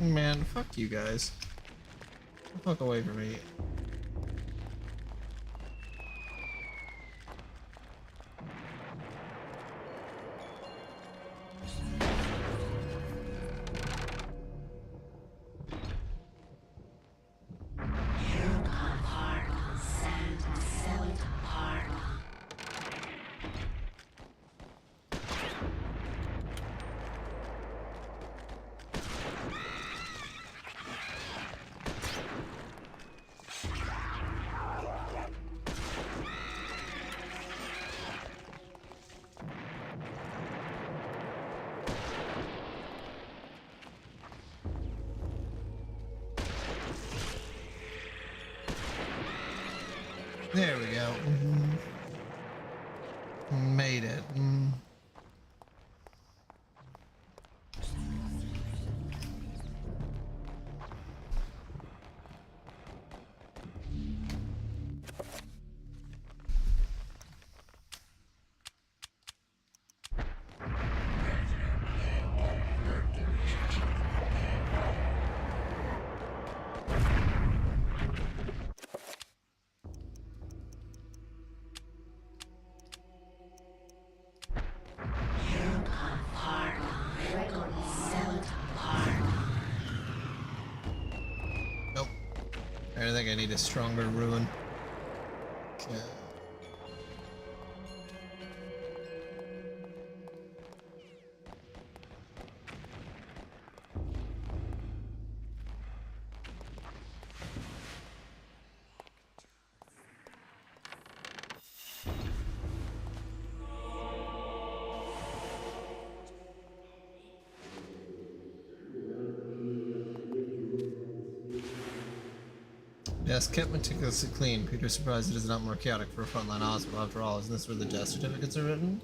Man, fuck you guys. Fuck away from me. There we go. Made it. I think I need a stronger rune. Okay. Yes, kept meticulously clean. Peter's surprised it is not more chaotic for a frontline hospital. After all, isn't this where the death certificates are written?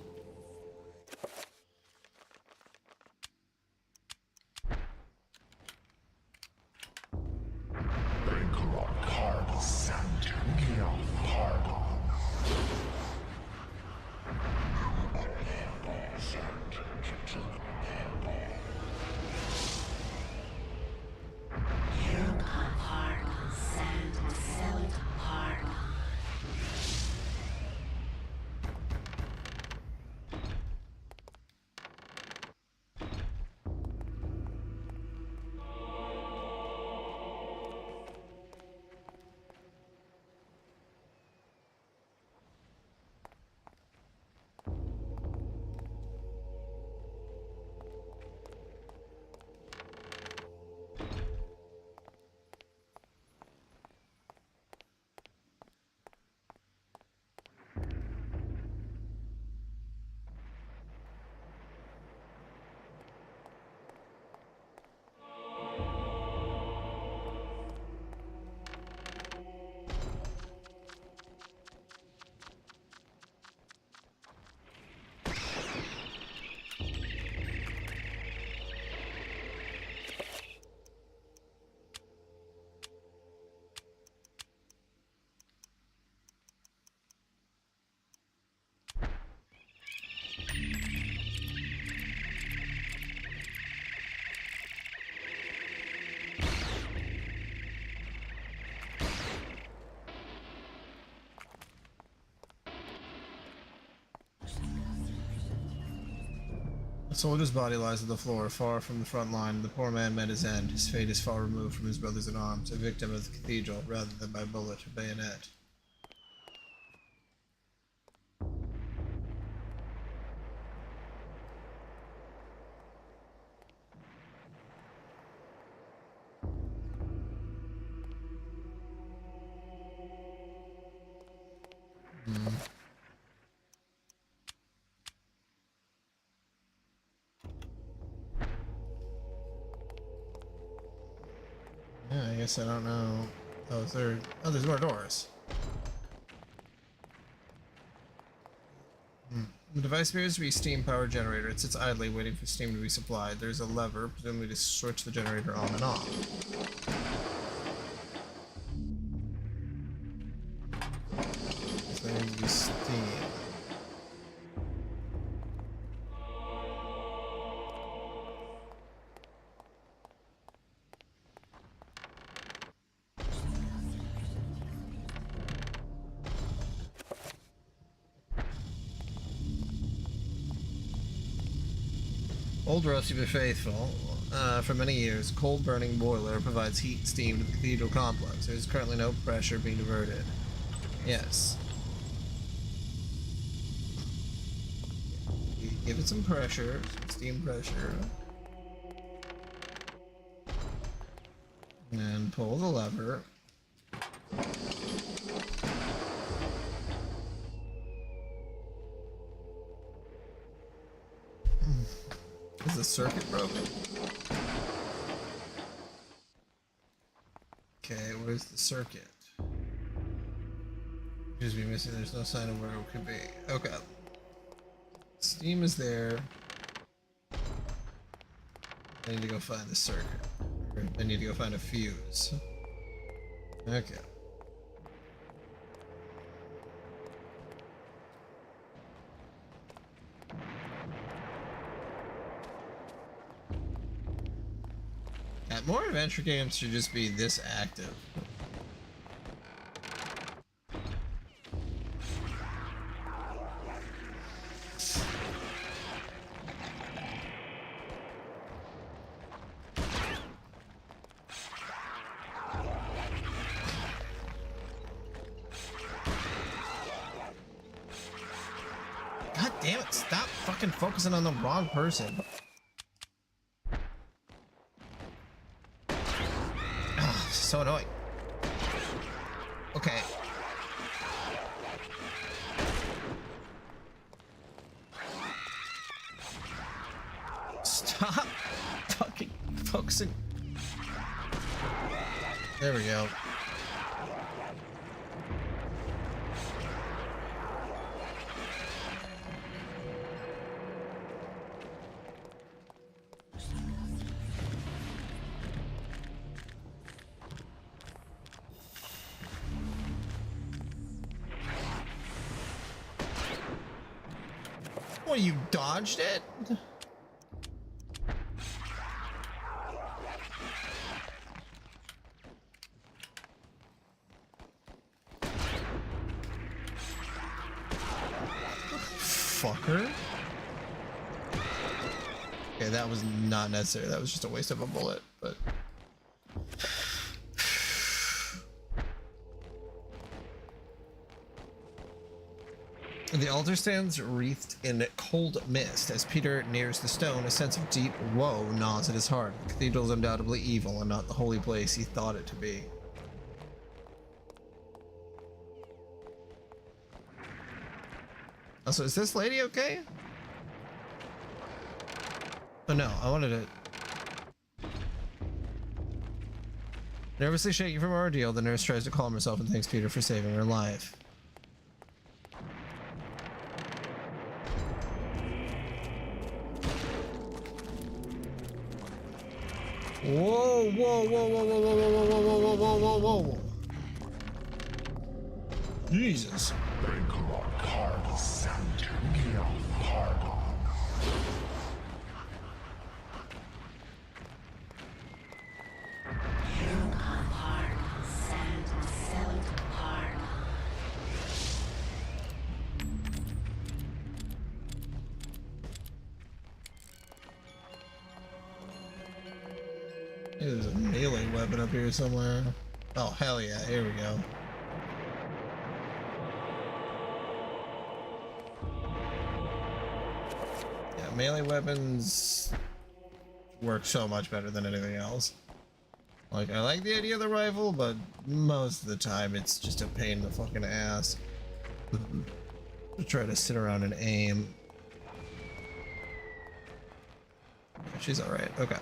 A soldier's body lies on the floor, far from the front line. The poor man met his end. His fate is far removed from his brothers in arms, a victim of the cathedral rather than by bullet or bayonet. Yeah, I guess I don't know. Oh, there's more doors. The device appears to be a steam powered generator. It sits idly, waiting for steam to be supplied. There's a lever, presumably to switch the generator on and off. So there needs to be steam. Old Rusty but faithful. For many years, coal-burning boiler provides heat and steam to the cathedral complex. There is currently no pressure being diverted. Yes. Give it some pressure, some steam pressure. And pull the lever. Is the circuit broken? Okay, where's the circuit? Appears to be missing. There's no sign of where it could be. Okay. Steam is there. I need to go find the circuit. Or I need to go find a fuse. Okay. More adventure games should just be this active. fucking focusing on the wrong person. Ugh, so annoying. Okay. Stop fucking focusing. There we go. Well, you dodged it? Fucker. Okay, that was not necessary. That was just a waste of a bullet, but... The altar stands wreathed in cold mist. As Peter nears the stone, a sense of deep woe gnaws at his heart. The cathedral is undoubtedly evil and not the holy place he thought it to be. Also, is this lady okay? Oh no, I wanted to... Nervously shaking from her ordeal, the nurse tries to calm herself and thanks Peter for saving her life. Whoa, whoa, whoa, whoa, whoa, whoa, whoa, whoa, whoa, whoa, whoa, whoa, whoa. Jesus. There's a melee weapon up here somewhere. Oh, hell yeah, here we go. Yeah, melee weapons work so much better than anything else. Like, I like the idea of the rifle, but most of the time it's just a pain in the fucking ass to try to sit around and aim. She's alright, okay.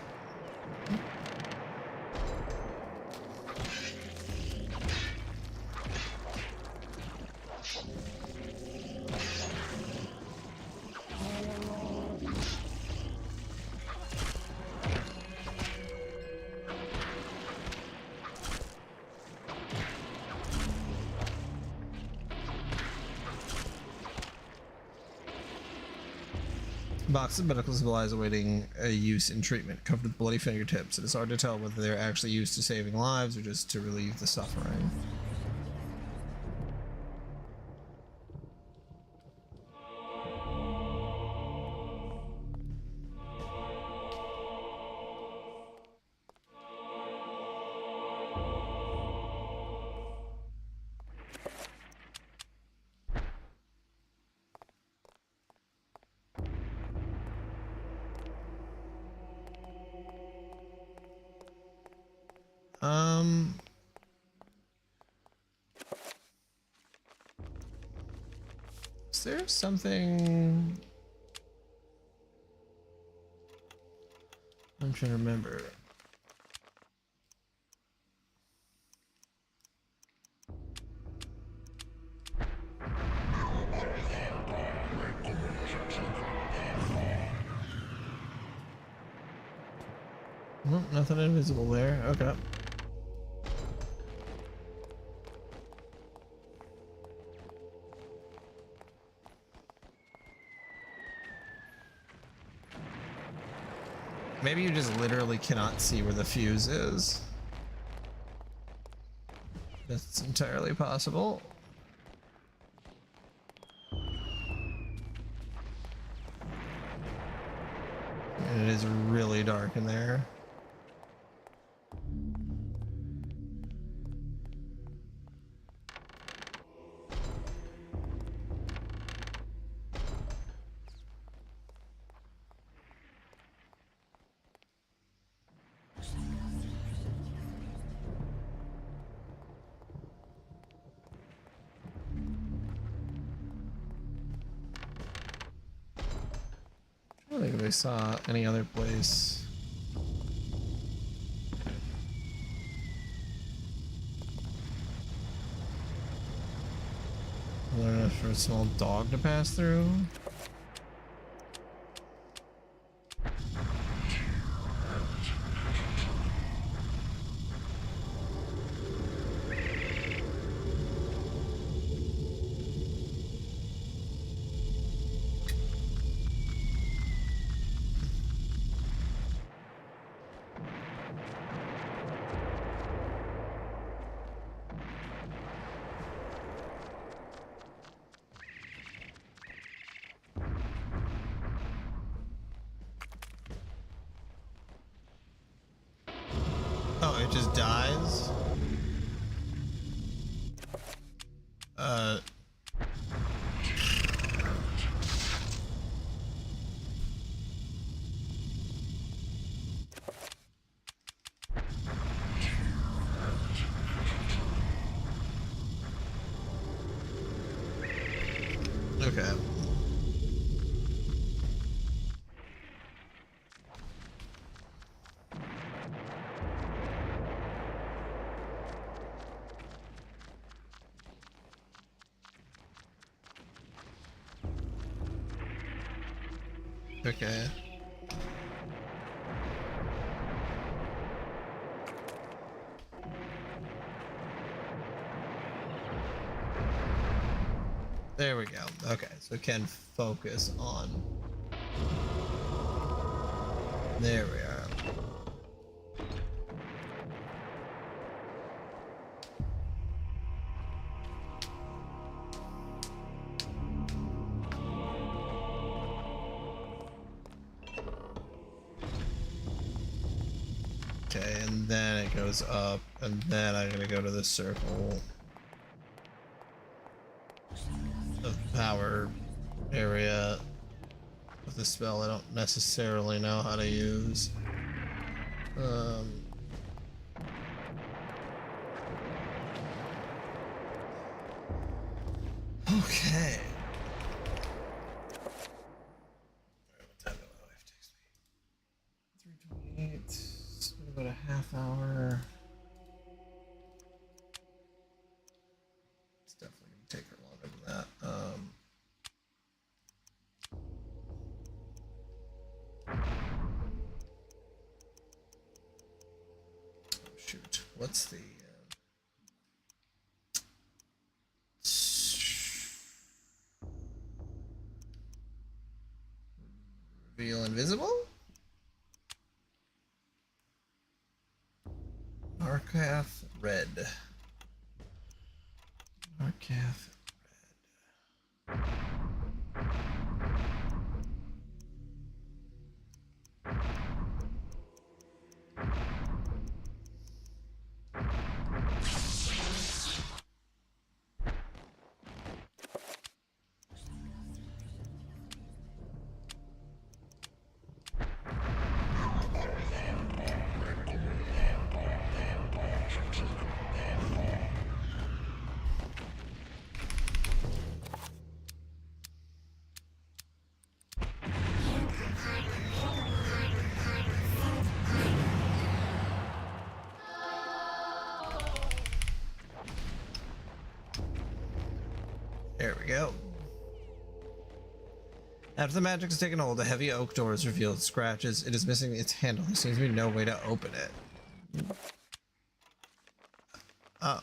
Box of medical supplies awaiting a use in treatment, covered with bloody fingertips. It is hard to tell whether they're actually used to saving lives or just to relieve the suffering. Is there something I'm trying to remember? Nope, nothing invisible there. Okay. Maybe you just literally cannot see where the fuse is. That's entirely possible. And it is really dark in there. I saw any other place. Learn for a small dog to pass through. Oh, it just dies? Okay. Okay. There we go. Okay, so we can focus on. There we are. Okay, and then it goes up, and then I'm gonna go to the circle of power area with the spell I don't necessarily know how to use. Okay. What time do my wife takes me? 3:28. It's about a half hour. It's definitely gonna take her longer than that. Oh, shoot. What's the reveal invisible? Arcath red. Arcath There we go. After the magic has taken hold, a heavy oak door is revealed. Scratches. It is missing its handle. There seems to be no way to open it. Oh.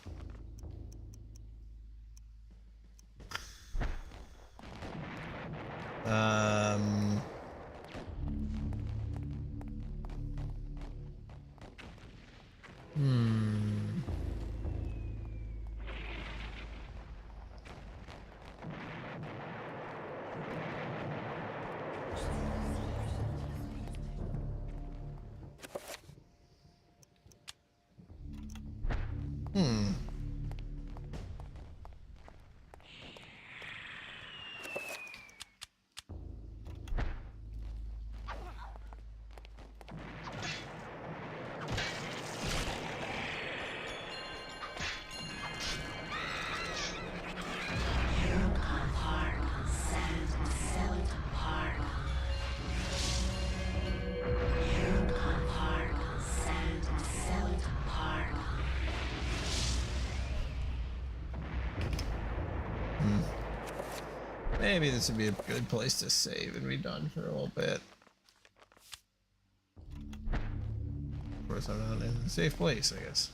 Maybe this would be a good place to save and be done for a little bit. Of course, I'm not in a safe place, I guess.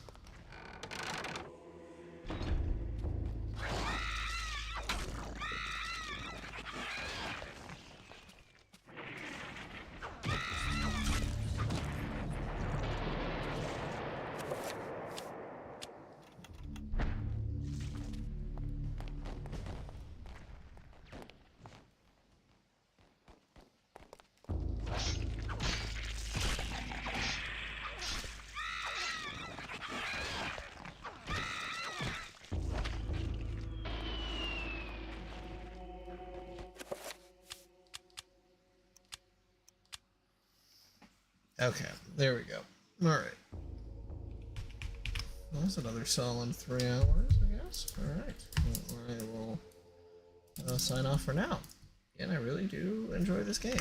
Okay, there we go. All right. Well, that's another solid 3 hours, I guess. All right. Well, I will sign off for now. And I really do enjoy this game.